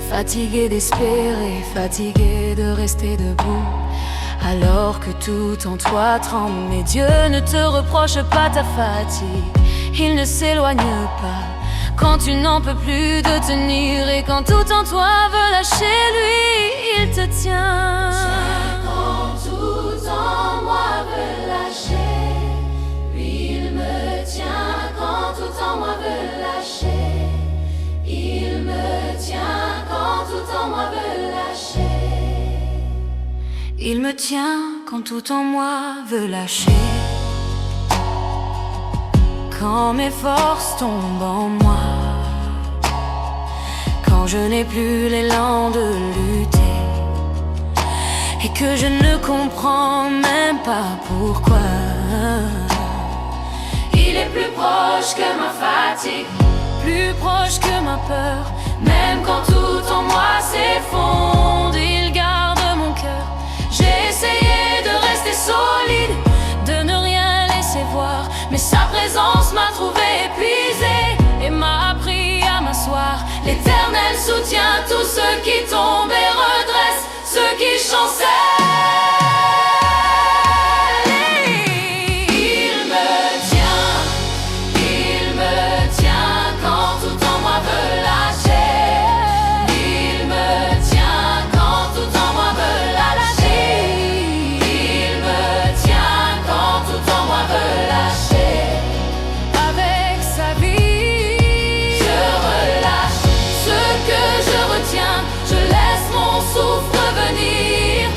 fatigué d'espérer, fatigué de rester debout. Alors que tout en toi tremble, mais Dieu ne te reproche pas ta fatigue. Il ne s'éloigne pas Quand tu n'en peux plus de tenir et quand tout en toi veut lâcher, lui, il te tient. Quand tout en moi veut lâcher, lui il me tient. Quand tout en moi veut lâcher, il me tient. Quand tout en moi veut lâcher, il me tient quand tout en moi veut lâcher. Quand mes forces tombent en moi, quand je n'ai plus l'élan de lutter et que je ne comprends même pas pourquoi. il est plus proche que ma fatigue, Plus proche que ma peur, même quand tout en moi s'effondre, il garde mon cœur. j'ai essayé de rester solide, De ne rien laisser voir, mais sa présence m'a trouvé épuisé et m'a appris à m'asseoir. L'Éternel soutient tous ceux qui tombent et redresse ceux qui chancellent. Il me tient quand tout en moi veut lâcher. Il me tient quand tout en moi veut lâcher. Il me tient quand tout en moi veut lâcher. Avec sa vie, Je relâche ce que je retiens, je laisse mon souffle revenir.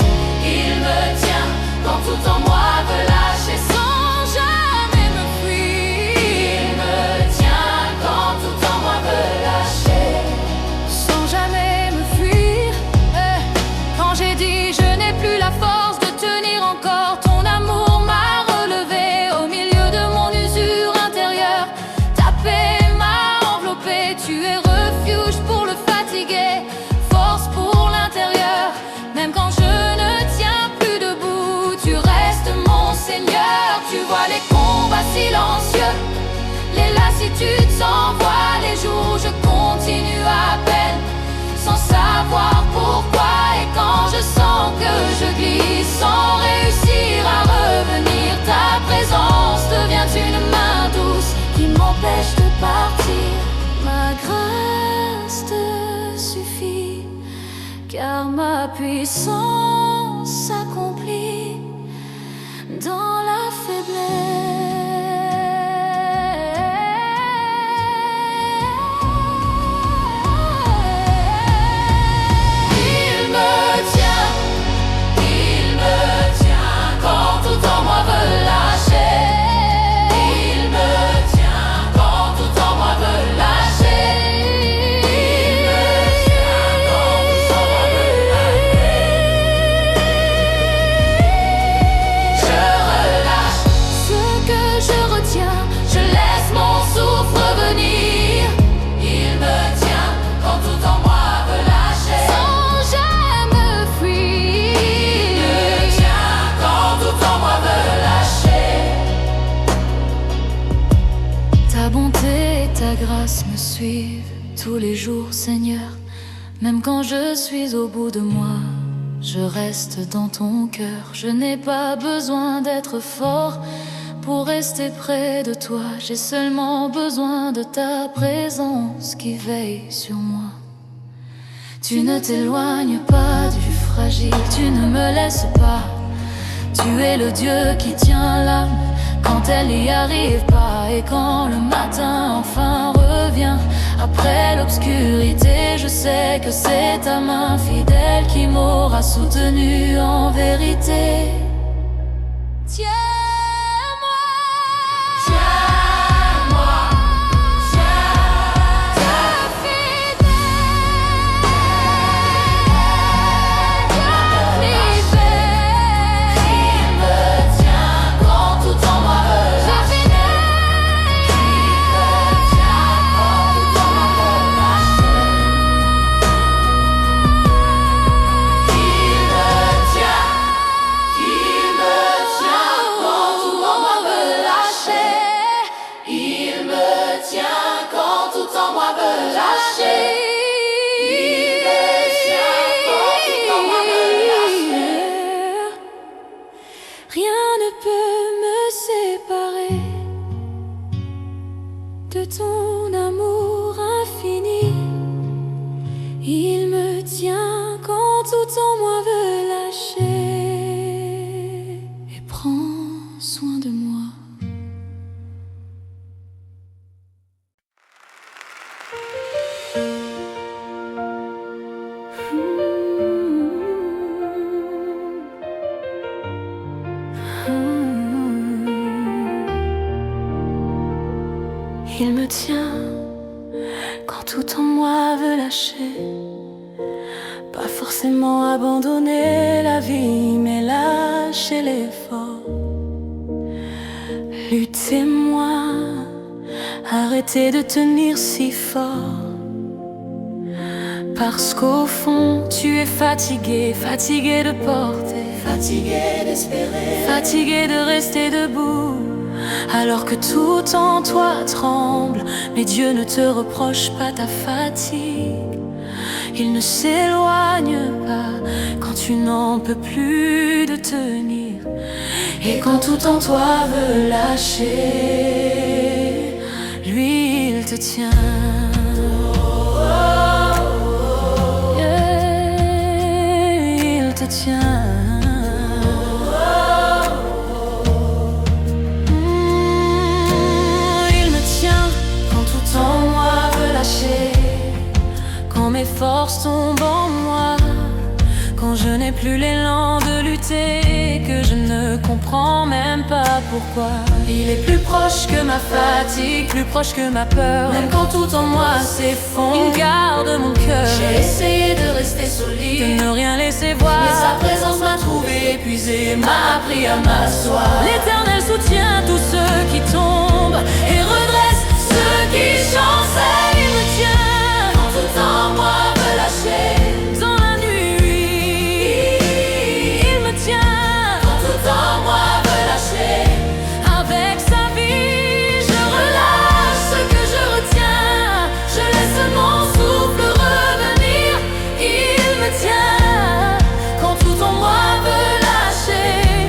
Il me tient quand tout en moi veut lâcher sans jamais me fuir. Il me tient quand tout en moi veut lâcher. sans jamais me fuir. Quand j'ai dit je n'ai plus la force de tenir encore, ton amour m'a relevé au milieu de mon usure intérieure. Ta paix m'a enveloppé, tu es refuge pour le fatigué, force pour l'intérieur. Même quand je ne tiens plus debout, tu restes mon Seigneur. Tu vois les combats silencieux, les lassitudes s'envoient, les jours où je continue à peine, sans savoir pourquoi. Et quand je sens que je glisse sans réussir à revenir, ta présence devient une main douce qui m'empêche de partir. Ma grâce te suffit, car ma puissance s'accomplit dans la faiblesse. Il me tient quand tout en moi veut lâcher. Il me tient quand tout en moi veut lâcher. Il me tient quand tout en moi veut lâcher. Je relâche Ce que je retiens, je laisse mon souffle revenir. Il me tient quand tout en moi veut lâcher. sans jamais fuir. Il me tient quand tout en moi veut lâcher. Ta bonté et ta grâce me suivent tous les jours, Seigneur. Même quand je suis au bout de moi, je reste dans ton cœur. Je n'ai pas besoin d'être fort pour rester près de toi. J'ai seulement besoin de ta présence qui veille sur moi. Tu ne t'éloignes pas du fragile, tu ne me laisses pas. Tu es le Dieu qui tient l'âme quand elle n'y arrive pas. Et quand le matin enfin revient, après l'obscurité, je sais que c'est ta main fidèle qui m'aura soutenu en vérité. Tiens-moi, Tiens-moi, tiens, ta fidèle, il me tient quand tout en moi veut lâcher. Il me tient quand tout en moi veut lâcher. Il me tient, il tient quand tout en moi veut lâcher et prend soin de moi. Il me tient quand tout en moi veut lâcher. Pas forcément abandonner la vie, mais lâcher l'effort. Lutter moins, arrêter de tenir si fort. Parce qu'au fond, tu es fatigué, fatigué de porter, fatigué d'espérer, fatigué de rester debout. Alors que tout en toi tremble, mais Dieu ne te reproche pas ta fatigue. Il ne s'éloigne pas quand tu n'en peux plus de tenir. Et quand tout en toi veut lâcher, lui il te tient. Il te tient. Quand mes forces tombent en moi, quand je n'ai plus l'élan de lutter, que je ne comprends même pas pourquoi. Il est plus proche que ma fatigue, plus proche que ma peur. Même quand tout en moi s'effondre, il garde mon cœur. J'ai essayé de rester solide, de ne rien laisser voir, mais sa présence m'a trouvé épuisé, m'a appris à m'asseoir. L'Éternel soutient tous ceux qui tombent et redresse ceux qui chancellent. Il me tient quand tout en moi veut lâcher. Dans la nuit, il me tient quand tout en moi veut lâcher. Avec sa vie, je relâche ce que je retiens. Je laisse mon souffle revenir. Il me tient quand tout en moi veut lâcher,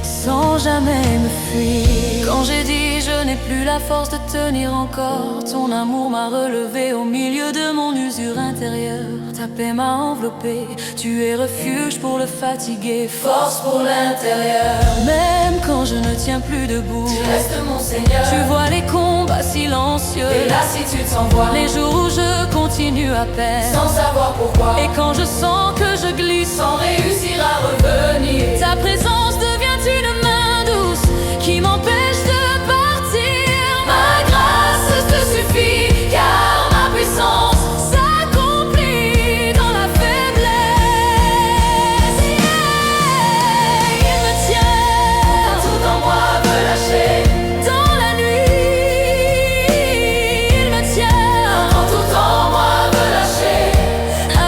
sans jamais me fuir. Quand j'ai dit je n'ai plus la force de tenir encore, ton amour m'a relevé au milieu de mon usure intérieure. Ta paix m'a enveloppé, tu es refuge pour le fatigué, force pour l'intérieur. Même quand je ne tiens plus debout, tu restes mon Seigneur. Tu vois les combats silencieux, les lassitudes s'envoient, les jours où je continue à peine, sans savoir pourquoi. Et quand je sens que je glisse, sans réussir à revenir, ta présence devient une main douce qui m'empêche de partir. Ma grâce te suffit, car ma puissance s'accomplit dans la faiblesse. Yeah. Il me tient quand tout en moi veut lâcher. Dans la nuit, il me tient quand tout en moi veut lâcher.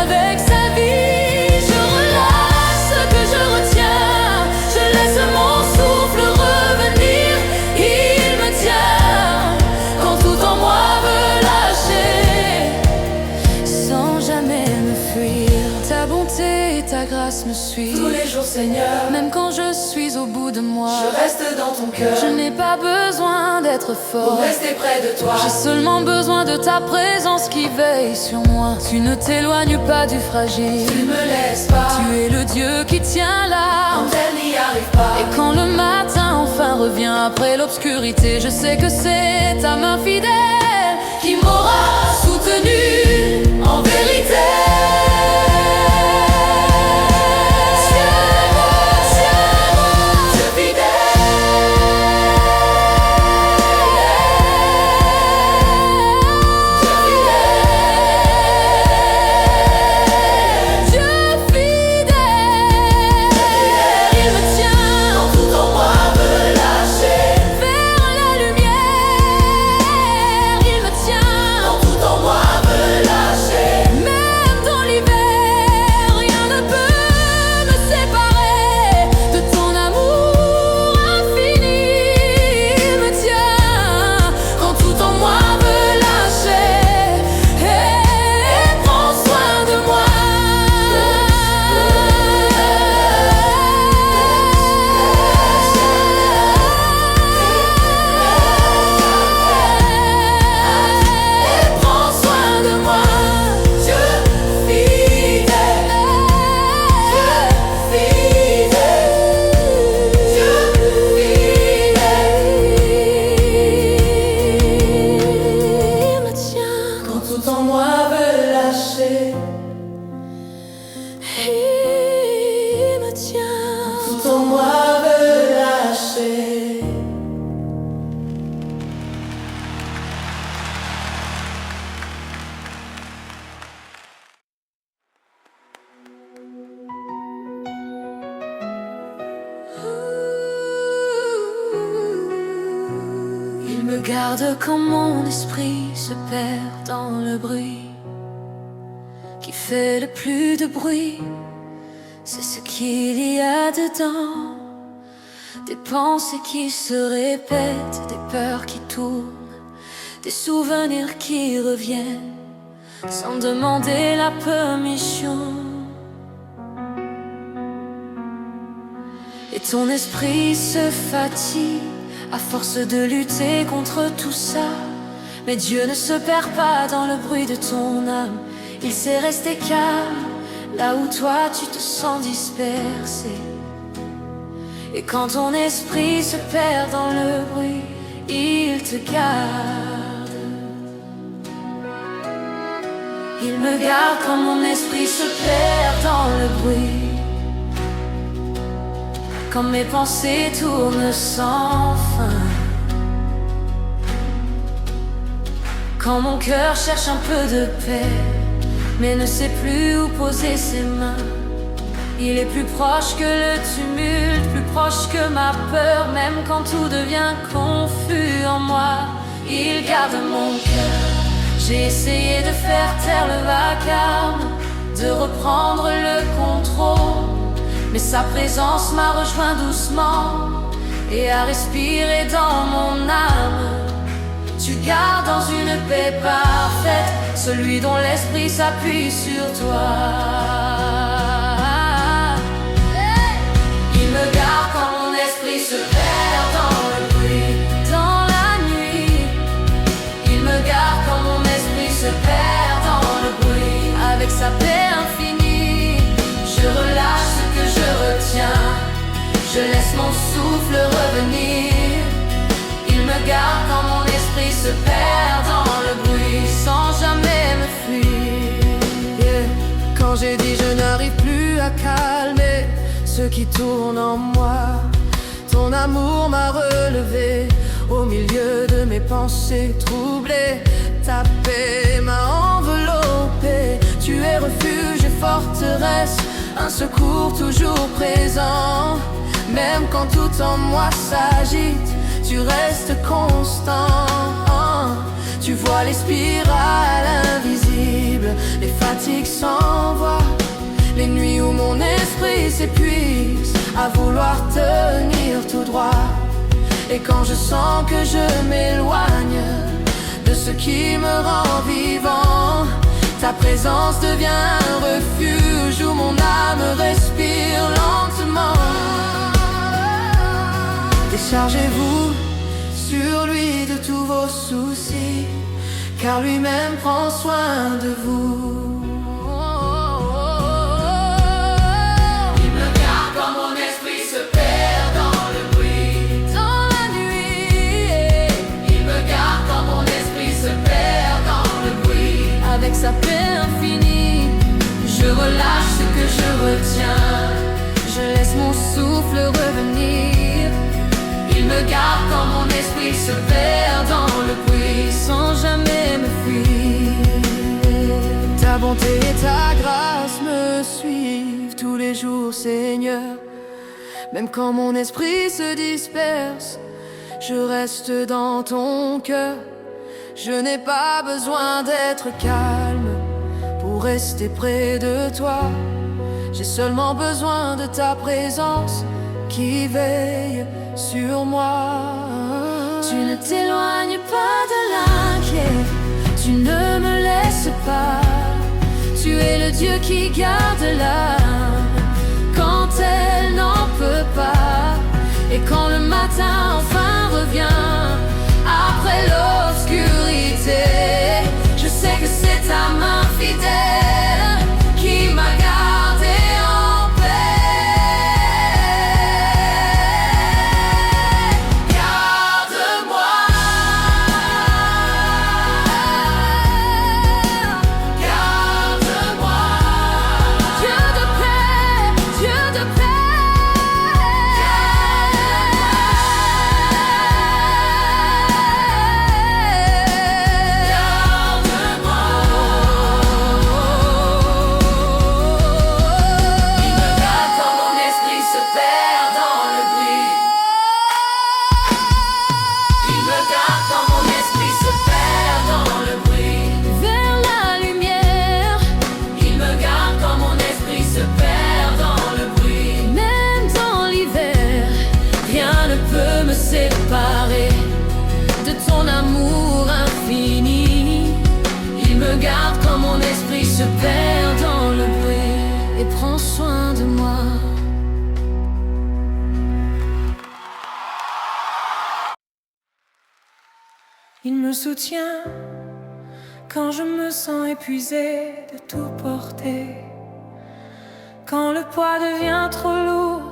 Avec sa vie, je relâche ce que je retiens. Je laisse mon souffle revenir. Il me tient quand tout en moi veut lâcher, sans jamais me fuir. Ta bonté et ta grâce me suivent tous les jours, Seigneur. Même quand je suis au bout de moi, je reste dans ton cœur. Je n'ai pas besoin d'être fort pour rester près de toi. J'ai seulement besoin de ta présence qui veille sur moi. Tu ne t'éloignes pas du fragile, tu me laisses pas. Tu es le Dieu qui tient là quand elle n'y arrive pas. Et quand le matin enfin revient après l'obscurité, je sais que c'est ta main fidèle qui m'aura soutenu en vérité. Lâcher. lâcher. Il me tient, Tout en moi veut lâcher. il me garde quand mon esprit se perd dans le bruit. Qui fait le plus de bruit, c'est ce qu'il y a dedans. Des pensées qui se répètent, des peurs qui tournent, des souvenirs qui reviennent sans demander la permission. Et ton esprit se fatigue à force de lutter contre tout ça. Mais Dieu ne se perd pas dans le bruit de ton âme. Il sait rester calme là où toi tu te sens dispersé. Et quand ton esprit se perd dans le bruit, il te garde. Il me garde quand mon esprit se perd dans le bruit. Quand mes pensées tournent sans fin. Quand mon cœur cherche un peu de paix, mais ne sait plus où poser ses mains. Il est plus proche que le tumulte, plus proche que ma peur. Même quand tout devient confus en moi, il garde mon cœur. J'ai essayé de faire taire le vacarme, de reprendre le contrôle, mais sa présence m'a rejoint doucement et a respiré dans mon âme. Tu gardes dans une paix parfaite celui dont l'esprit s'appuie sur toi. Il me garde quand mon esprit se perd dans le bruit. Dans la nuit, il me garde quand mon esprit se perd dans le bruit. Avec sa paix infinie, je relâche ce que je retiens. Je laisse mon souffle revenir. Il me garde quand mon esprit se perd dans le bruit, sans jamais me fuir. Quand j'ai dit je n'arrive plus à calmer ce qui tourne en moi, ton amour m'a relevé au milieu de mes pensées troublées. Ta paix m'a enveloppé. Tu es refuge et forteresse, un secours toujours présent. Même quand tout en moi s'agite, tu restes constant. Tu vois les spirales invisibles, les fatigues s'envoient, les nuits où mon esprit s'épuise à vouloir tenir tout droit. Et quand je sens que je m'éloigne de ce qui me rend vivant, ta présence devient un refuge où mon âme respire lentement. Déchargez-vous sur lui de tous vos soucis, car lui-même prend soin de vous. Il me garde quand mon esprit se perd dans le bruit. Dans la nuit, il me garde quand mon esprit se perd dans le bruit. Avec sa paix infinie, je relâche ce que je retiens. Je laisse mon souffle revenir. Il me garde quand mon esprit se perd dans le bruit, sans jamais me fuir. Ta bonté et ta grâce me suivent tous les jours, Seigneur. Même quand mon esprit se disperse, je reste dans ton cœur. Je n'ai pas besoin d'être calme pour rester près de toi. J'ai seulement besoin de ta présence qui veille sur moi. Tu ne t'éloignes pas de l'inquiet, tu ne me laisses pas. Tu es le Dieu qui garde l'âme quand elle n'en peut pas. Et quand le matin enfin revient, après l'obscurité, je sais que c'est ta main fidèle qui m'a gardé en paix. Garde-moi, garde-moi, me soutient quand je me sens épuisée de tout porter. Quand le poids devient trop lourd,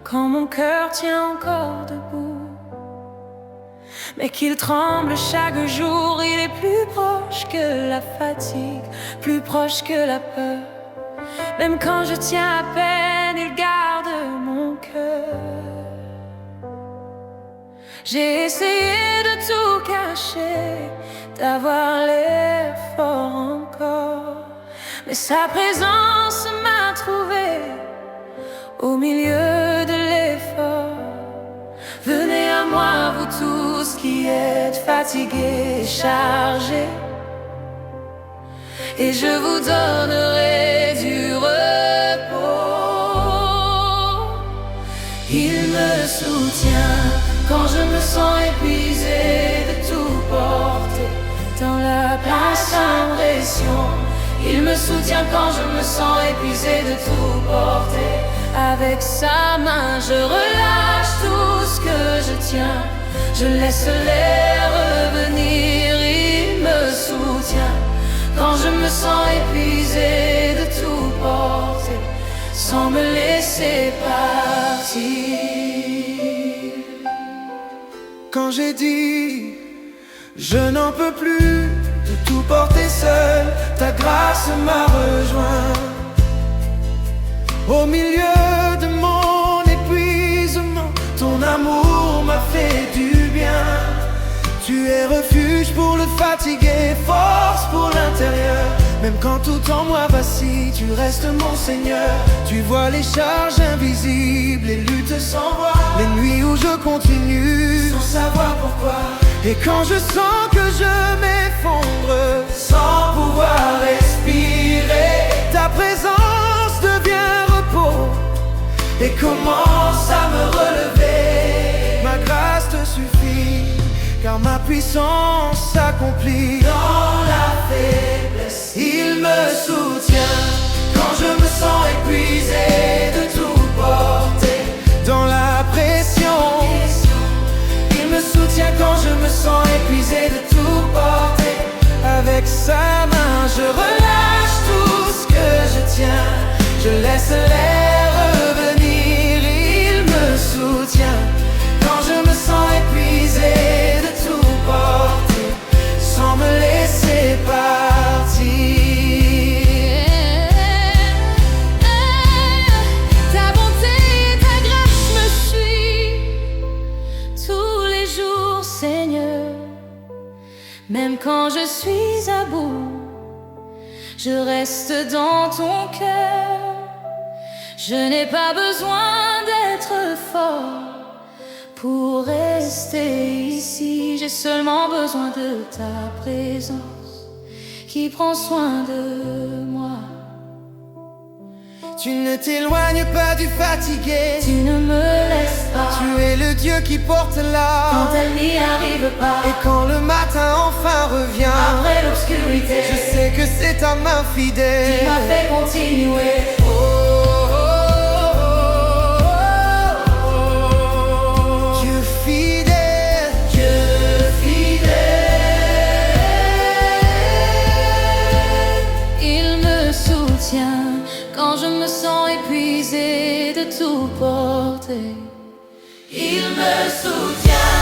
quand mon cœur tient encore debout, mais qu'il tremble chaque jour, il est plus proche que la fatigue, plus proche que la peur. Même quand je tiens à peine, il garde mon cœur. J'ai essayé de tout cacher, d'avoir l'air fort encore, mais sa présence m'a trouvé au milieu de l'effort. Venez à moi, vous tous qui êtes fatigués et chargés, et je vous donnerai du repos. Il me soutient quand je me sens épuisée de tout porter. Dans la basse impression, il me soutient quand je me sens épuisée de tout porter. Avec sa main, je relâche tout ce que je tiens. Je laisse l'air revenir, il me soutient quand je me sens épuisée de tout porter, sans me laisser partir. Quand j'ai dit je n'en peux plus de tout porter seul, ta grâce m'a rejoint. Au milieu de mon épuisement, ton amour m'a fait du bien. Tu es refuge pour le fatigué, force pour l'intérieur. Même quand tout en moi vacille, tu restes mon Seigneur. Tu vois les charges invisibles, les luttes sans voix, les nuits où je continue sans savoir pourquoi. Et quand je sens que je m'effondre sans pouvoir respirer, ta présence devient repos et commence à me relever. Ma grâce te suffit, car ma puissance s'accomplit dans la faiblesse. Il me soutient quand je me sens épuisé de tout porter. Dans la pression, il me soutient quand je me sens épuisé de tout porter. Avec sa main, je relâche tout ce que je tiens. Je laisse l'air revenir, il me soutient quand je me sens épuisé de tout porter, sans me laisser partir. Ta bonté et ta grâce me suivent tous les jours, Seigneur. Même quand je suis à bout, je reste dans ton cœur. Je n'ai pas besoin d'être fort pour rester ici. J'ai seulement besoin de ta présence qui prend soin de moi. Tu ne t'éloignes pas du fatigué, Tu ne me laisses pas tu es le Dieu qui porte quand l'âme. elle n'y arrive pas. Et quand le matin enfin revient, Après l'obscurité, je sais que c'est ta main fidèle tu m'as fait continuer. Dieu fidèle, Dieu fidèle, il me soutient quand je me sens épuisée de tout porter. Il me soutient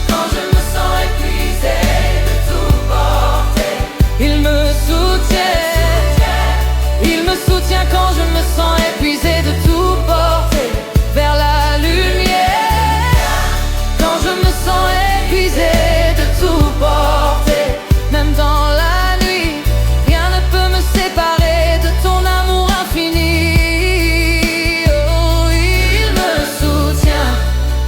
quand je me sens épuisée de tout porter. Il me soutient quand je me sens épuisée de tout porter. Vers la lumière, quand je me sens épuisée de tout porter. Même dans la nuit, rien ne peut me séparer de ton amour infini. Oh, il me soutient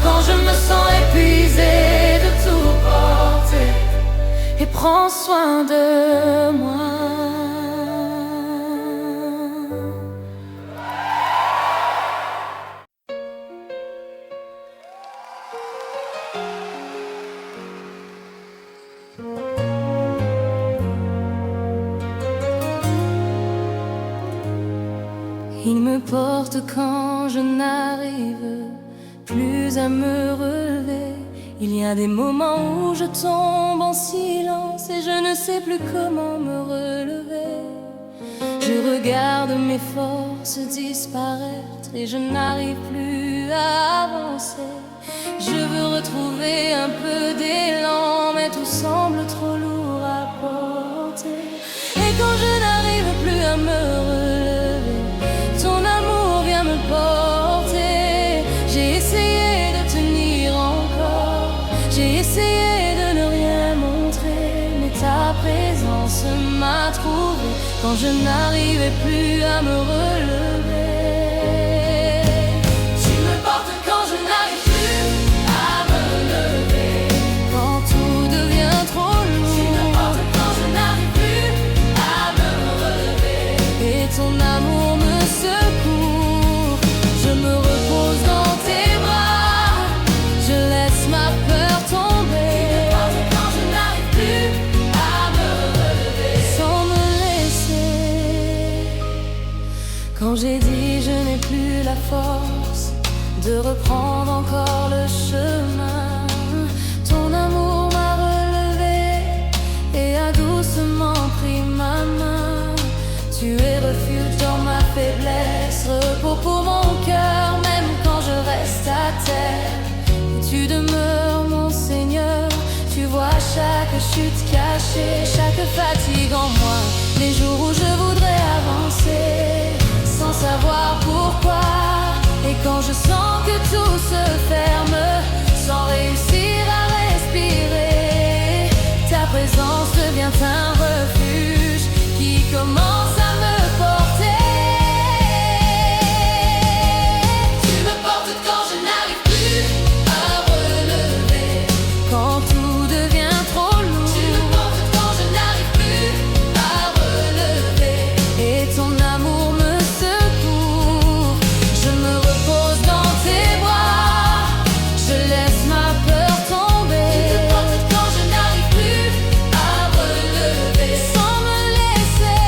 quand je me sens épuisée de tout porter et prend soin de moi. Il me porte quand je n'arrive plus à me relever. Il y a des moments où je tombe en silence et je ne sais plus comment me relever. Je regarde mes forces disparaître et je n'arrive plus à avancer. Je veux retrouver un peu d'élan, mais tout semble trop lourd à porter. Et quand je n'arrive plus à me relever, ton amour vient me porter. J'ai essayé de tenir encore, j'ai essayé de ne rien montrer, mais ta présence m'a trouvé quand je n'arrivais plus à me relever. Tu me portes quand je n'arrive plus à me lever, quand tout devient trop lourd. Tu me portes quand je n'arrive plus à me relever, et ton amour me secourt. Je me repose dans tes bras, je laisse ma peur tomber. Tu me portes quand je n'arrive plus à me relever, sans me laisser. Quand j'ai dit je n'ai plus la force de reprendre encore le chemin, ton amour m'a relevé et a doucement pris ma main. Tu es refuge dans ma faiblesse, repos pour mon cœur, même quand je reste à terre. Tu demeures mon Seigneur, tu vois chaque chute cachée, chaque fatigue en moi, les jours où je voudrais avancer sans savoir pourquoi. Et quand je sens que tout se ferme, sans réussir à respirer, ta présence devient un refuge qui commence à me porter. Tu me portes quand je n'arrive plus à relever, quand tout devient trop lourd. Tu me portes quand je n'arrive plus à relever, et ton amour me secourt. Je me repose dans tes bras, je laisse ma peur tomber. Tu me portes quand je n'arrive plus à relever, sans me laisser.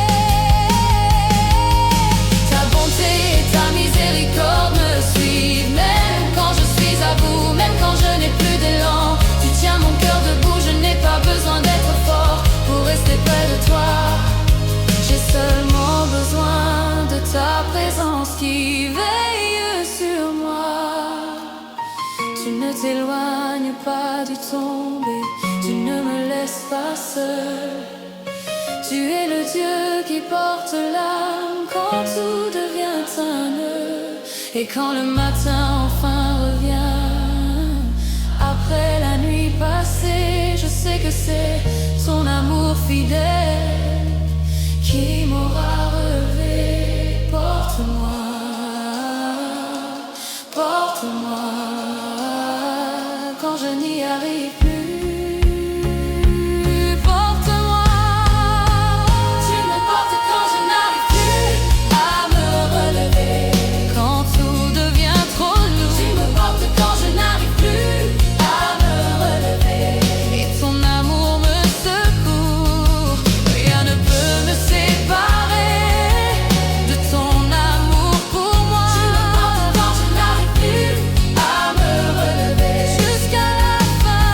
Ta bonté et ta miséricorde me suivent, même quand je suis à bout, même quand je n'ai plus d'élan. Tu tiens mon cœur debout, je n'ai pas besoin d'être fort pour rester près de toi. J'ai seulement besoin de ta présence qui veille sur moi. Tu ne t'éloignes pas du tomber, tu ne me laisses pas seul. Tu es le Dieu qui porte l'âme quand tout devient un nœud. Et quand le matin enfin revient, après la nuit passée, je sais que c'est ton amour fidèle qui m'aura relevé. Porte-moi, porte-moi, quand je n'y arrive plus. Porte-moi, tu me portes quand je n'arrive plus à me relever, quand tout devient trop lourd. Tu me portes quand je n'arrive plus à me relever, et ton amour me secourt. Rien ne peut me séparer de ton amour pour moi. Tu me portes quand je n'arrive plus à me relever, jusqu'à la fin.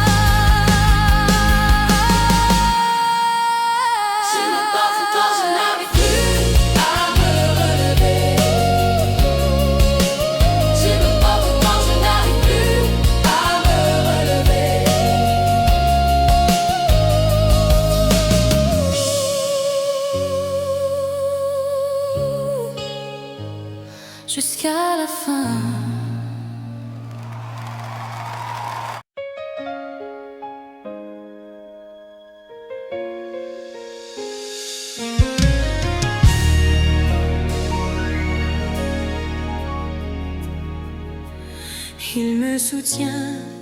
Tu me portes quand je n'arrive plus à me relever. Tu me portes quand je n'arrive plus à me relever. Jusqu'à la fin. Il me soutient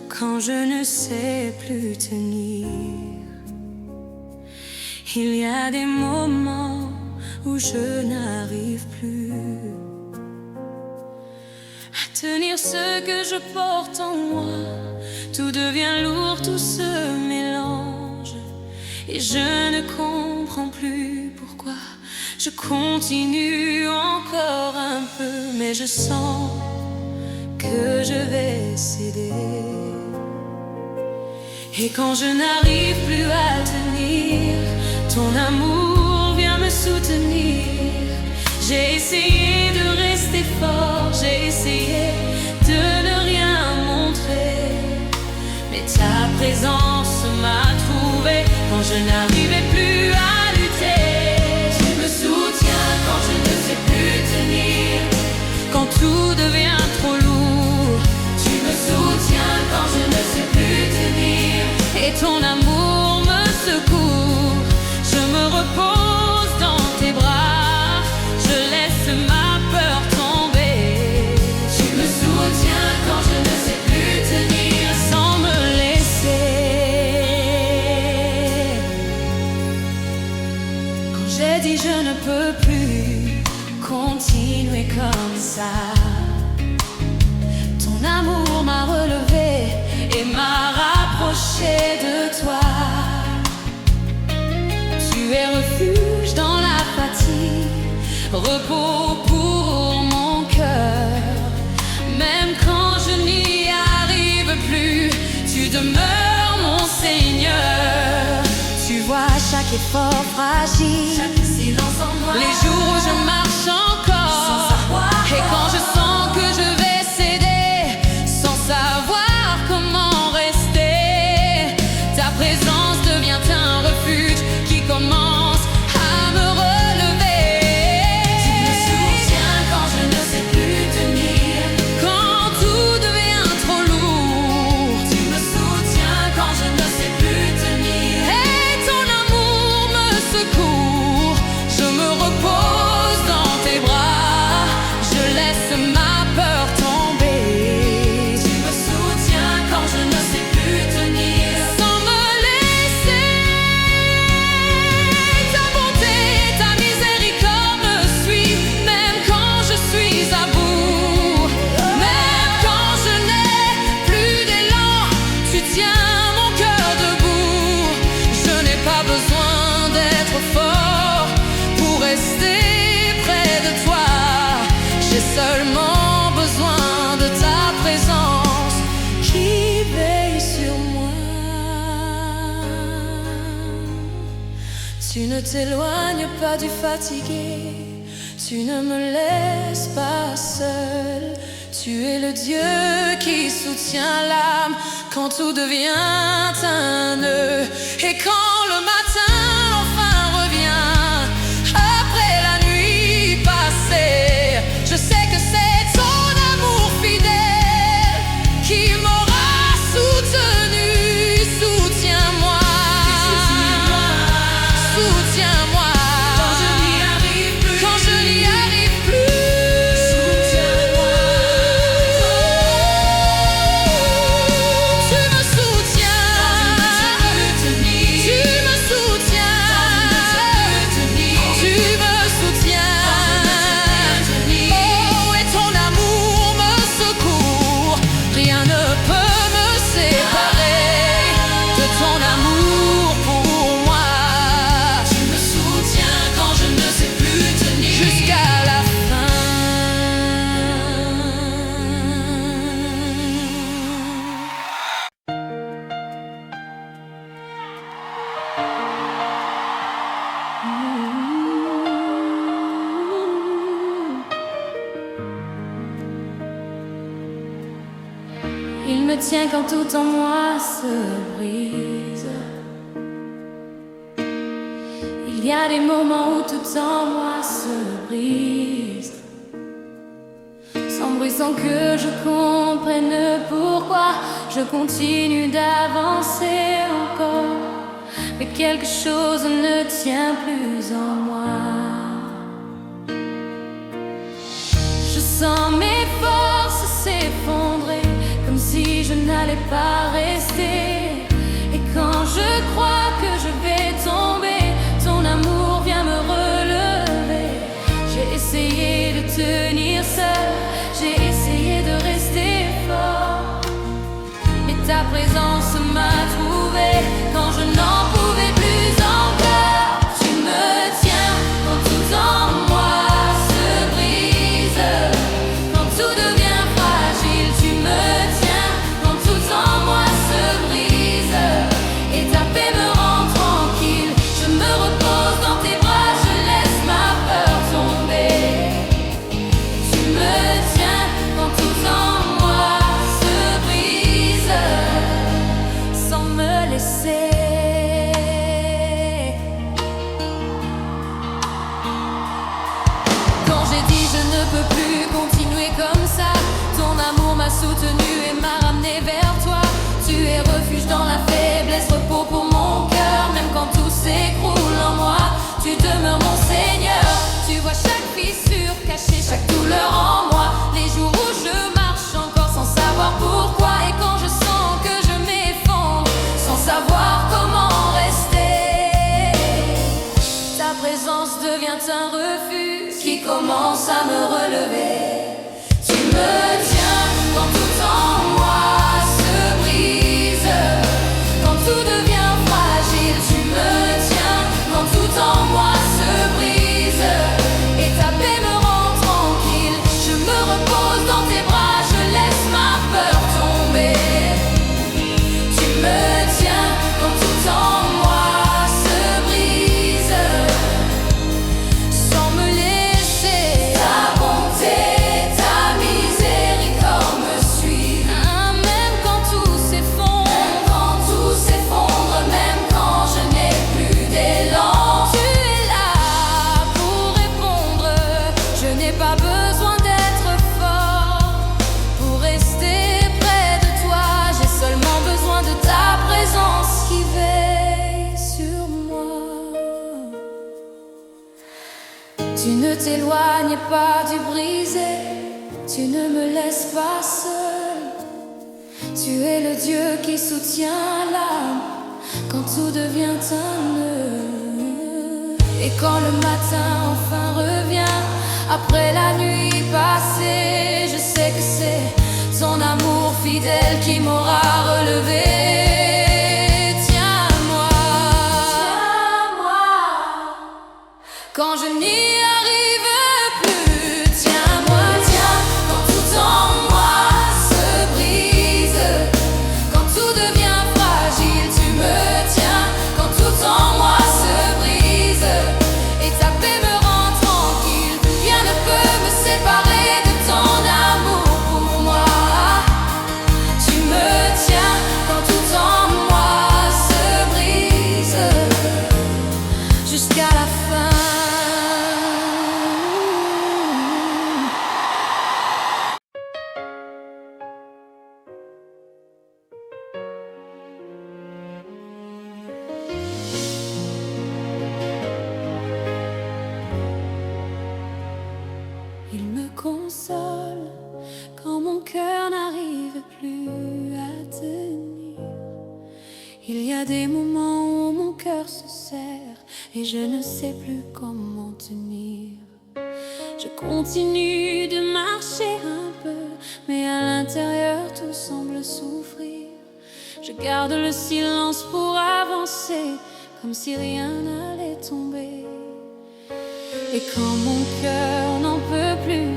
quand je ne sais plus tenir. Il y a des moments où je n'arrive plus à tenir ce que je porte en moi. Tout devient lourd, tout se mélange, et je ne comprends plus pourquoi je continue encore un peu, mais je sens que je vais céder. Et quand je n'arrive plus à tenir, ton amour vient me soutenir. J'ai essayé de rester fort, j'ai essayé de ne rien montrer, mais ta présence m'a trouvé quand je n'arrivais plus à lutter. Tu me soutiens quand je ne sais plus tenir, quand tout devient trop lourd. Tu me soutiens quand je ne sais plus tenir, et ton amour me secoue. Je me repose dans tes bras, je laisse ma peur tomber. Tu me soutiens quand je ne sais plus tenir, sans me laisser. Quand j'ai dit je ne peux plus continuer comme ça, ton amour m'a relevé et m'a rapproché de toi. Tu es refuge dans la fatigue, repos pour mon cœur. Même quand je n'y arrive plus, tu demeures mon Seigneur. Tu vois chaque effort fragile, chaque silence en moi, les jours où je marche encore, sans savoir. Et quand je sens que je vais céder, sans savoir comment rester, ta présence devient un refuge qui commence à me relever. Tu me soutiens quand je ne sais plus tenir, quand tout devient trop lourd. Tu me soutiens quand je ne sais plus tenir, et ton amour me secoue. Je me repose dans tes bras, je laisse ma peur tomber. Tu me soutiens quand je ne sais plus tenir, sans me laisser. Ta bonté, ta miséricorde me suit, même quand je suis à bout. Même quand je n'ai plus d'élan, tu tiens mon cœur debout. Je n'ai pas besoin d'être fort pour rester près de toi. J'ai seulement besoin de ta présence qui veille sur moi. Tu ne t'éloignes pas du fatigué, tu ne me laisses pas seul. Tu es le Dieu qui soutient l'âme quand tout devient un nœud. Et quand le matin enfin revient, après la nuit passée, je sais que c'est ton amour fidèle qui m'aura soutenu. Soutiens-moi, soutiens-moi. Quand je n'y arrive plus, quand je n'y arrive plus, soutiens-moi. Tu me soutiens, tu me soutiens, tu me soutiens. Oh, et ton amour me secourt. Rien ne peut me séparer de ton amour pour moi. Tu me soutiens quand je ne sais plus tenir, jusqu'à la fin. Il me tient quand tout en moi se brise. Il y a des moments où tout en moi se brise, sans bruit, sans que je comprenne pourquoi je continue d'avancer encore. Mais quelque chose ne tient plus en moi. Je sens mes forces s'effondrer, comme si je n'allais pas rester. Et quand je crois que je vais tomber, ton amour vient me relever. J'ai essayé de tenir seul, j'ai essayé de rester fort, mais ta présence m'a trouvé quand je n'en pouvais plus encore. Tu me tiens quand tout en moi se brise, quand tout devient fragile. Tu me tiens quand tout en moi se brise. je ne peux plus continuer comme ça. Ton amour m'a soutenu et m'a ramené vers toi. Tu es refuge dans la faiblesse, repos pour mon cœur. Même quand tout s'écroule en moi, tu demeures mon Seigneur. Tu vois chaque fissure cachée, chaque douleur en moi. Les jours où je marche encore sans savoir pourquoi. Et quand je sens que je m'effondre sans savoir comment rester, ta présence devient un refuge qui commence à me relever. Tu me tiens quand tout en moi se brise, quand tout devient fragile. Tu me tiens quand tout en moi se brise, et ta paix me rend tranquille. Je me repose dans tes bras, je laisse ma peur tomber. Tu me tiens quand tout en moi se brise, sans me laisser. Ta bonté, ta miséricorde me suit. Même quand tout s'effondre, même quand je n'ai plus d'élan, tu es là pour répondre. Je n'ai pas besoin d'être fort pour rester près de toi. J'ai seulement besoin de ta présence qui veille sur moi. Tu ne t'éloignes pas du brisé, tu ne me laisses pas seul. Tu es le Dieu qui soutient l'âme quand tout devient un nœud. Et quand le matin enfin revient, après la nuit passée, je sais que c'est ton amour fidèle qui m'aura relevé. Tiens-moi, quand je n'y arrive plus. Tiens-moi, tiens, quand tout en moi se brise, quand tout devient fragile. Tu me tiens quand tout en moi se brise, et ta paix me rend tranquille. Rien ne peut me séparer de ton amour pour moi. Tu me tiens quand tout en moi se brise, jusqu'à la fin. Il me console quand mon cœur n'arrive plus à tenir. Il y a des moments où mon cœur se serre et je ne sais plus comment tenir. Je continue de marcher un peu, mais à l'intérieur tout semble souffrir. Je garde le silence pour avancer, comme si rien n'allait tomber. Et quand mon cœur n'en peut plus,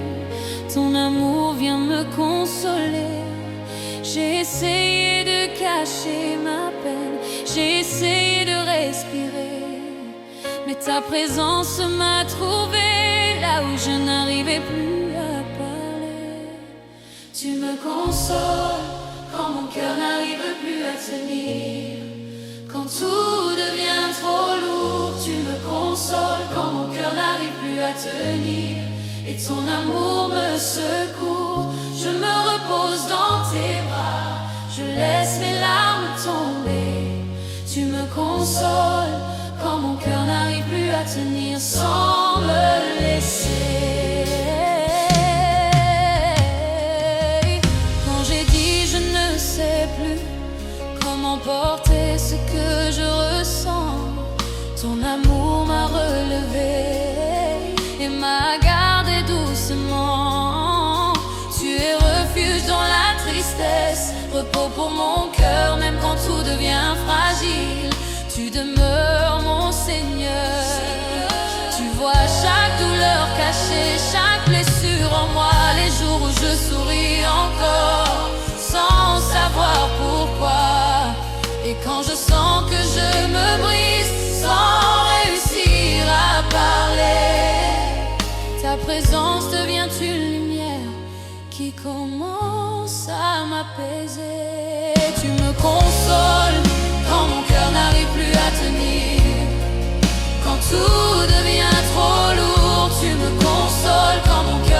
ton amour vient me consoler. J'ai essayé de cacher ma peine, j'ai essayé de respirer, mais ta présence m'a trouvé là où je n'arrivais plus à parler. Tu me consoles quand mon cœur n'arrive plus à tenir. Quand tout devient trop lourd, tu me consoles. Quand mon cœur n'arrive plus à tenir et ton amour me secourt, je me repose dans tes bras, je laisse mes larmes tomber. Tu me consoles quand mon cœur n'arrive plus à tenir sans me laisser. Quand j'ai dit je ne sais plus comment porter ce que je ressens, ton amour m'a relevé et m'a gardé doucement. Tu es refuge dans la tristesse, repos pour mon cœur, même quand tout devient fragile. Tu demeures mon Seigneur. Tu vois chaque douleur cachée, chaque blessure en moi, les jours où je souris encore sans savoir pourquoi. Et quand je sens que je me brise sans réussir à parler, ta présence devient une lumière qui commence à m'apaiser. Tu me consoles quand mon cœur n'arrive plus à tenir. Quand tout devient trop lourd, tu me consoles quand mon cœur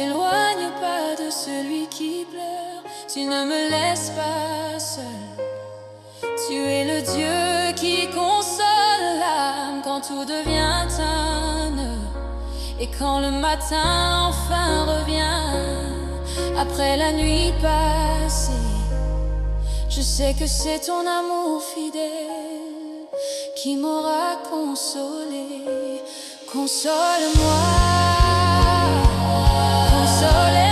t'éloignes pas de celui qui pleure, tu ne me laisses pas seule. Tu es le Dieu qui console l'âme quand tout devient un nœud. Et quand le matin enfin revient, après la nuit passée, je sais que c'est ton amour fidèle qui m'aura consolé. Console-moi, console-moi.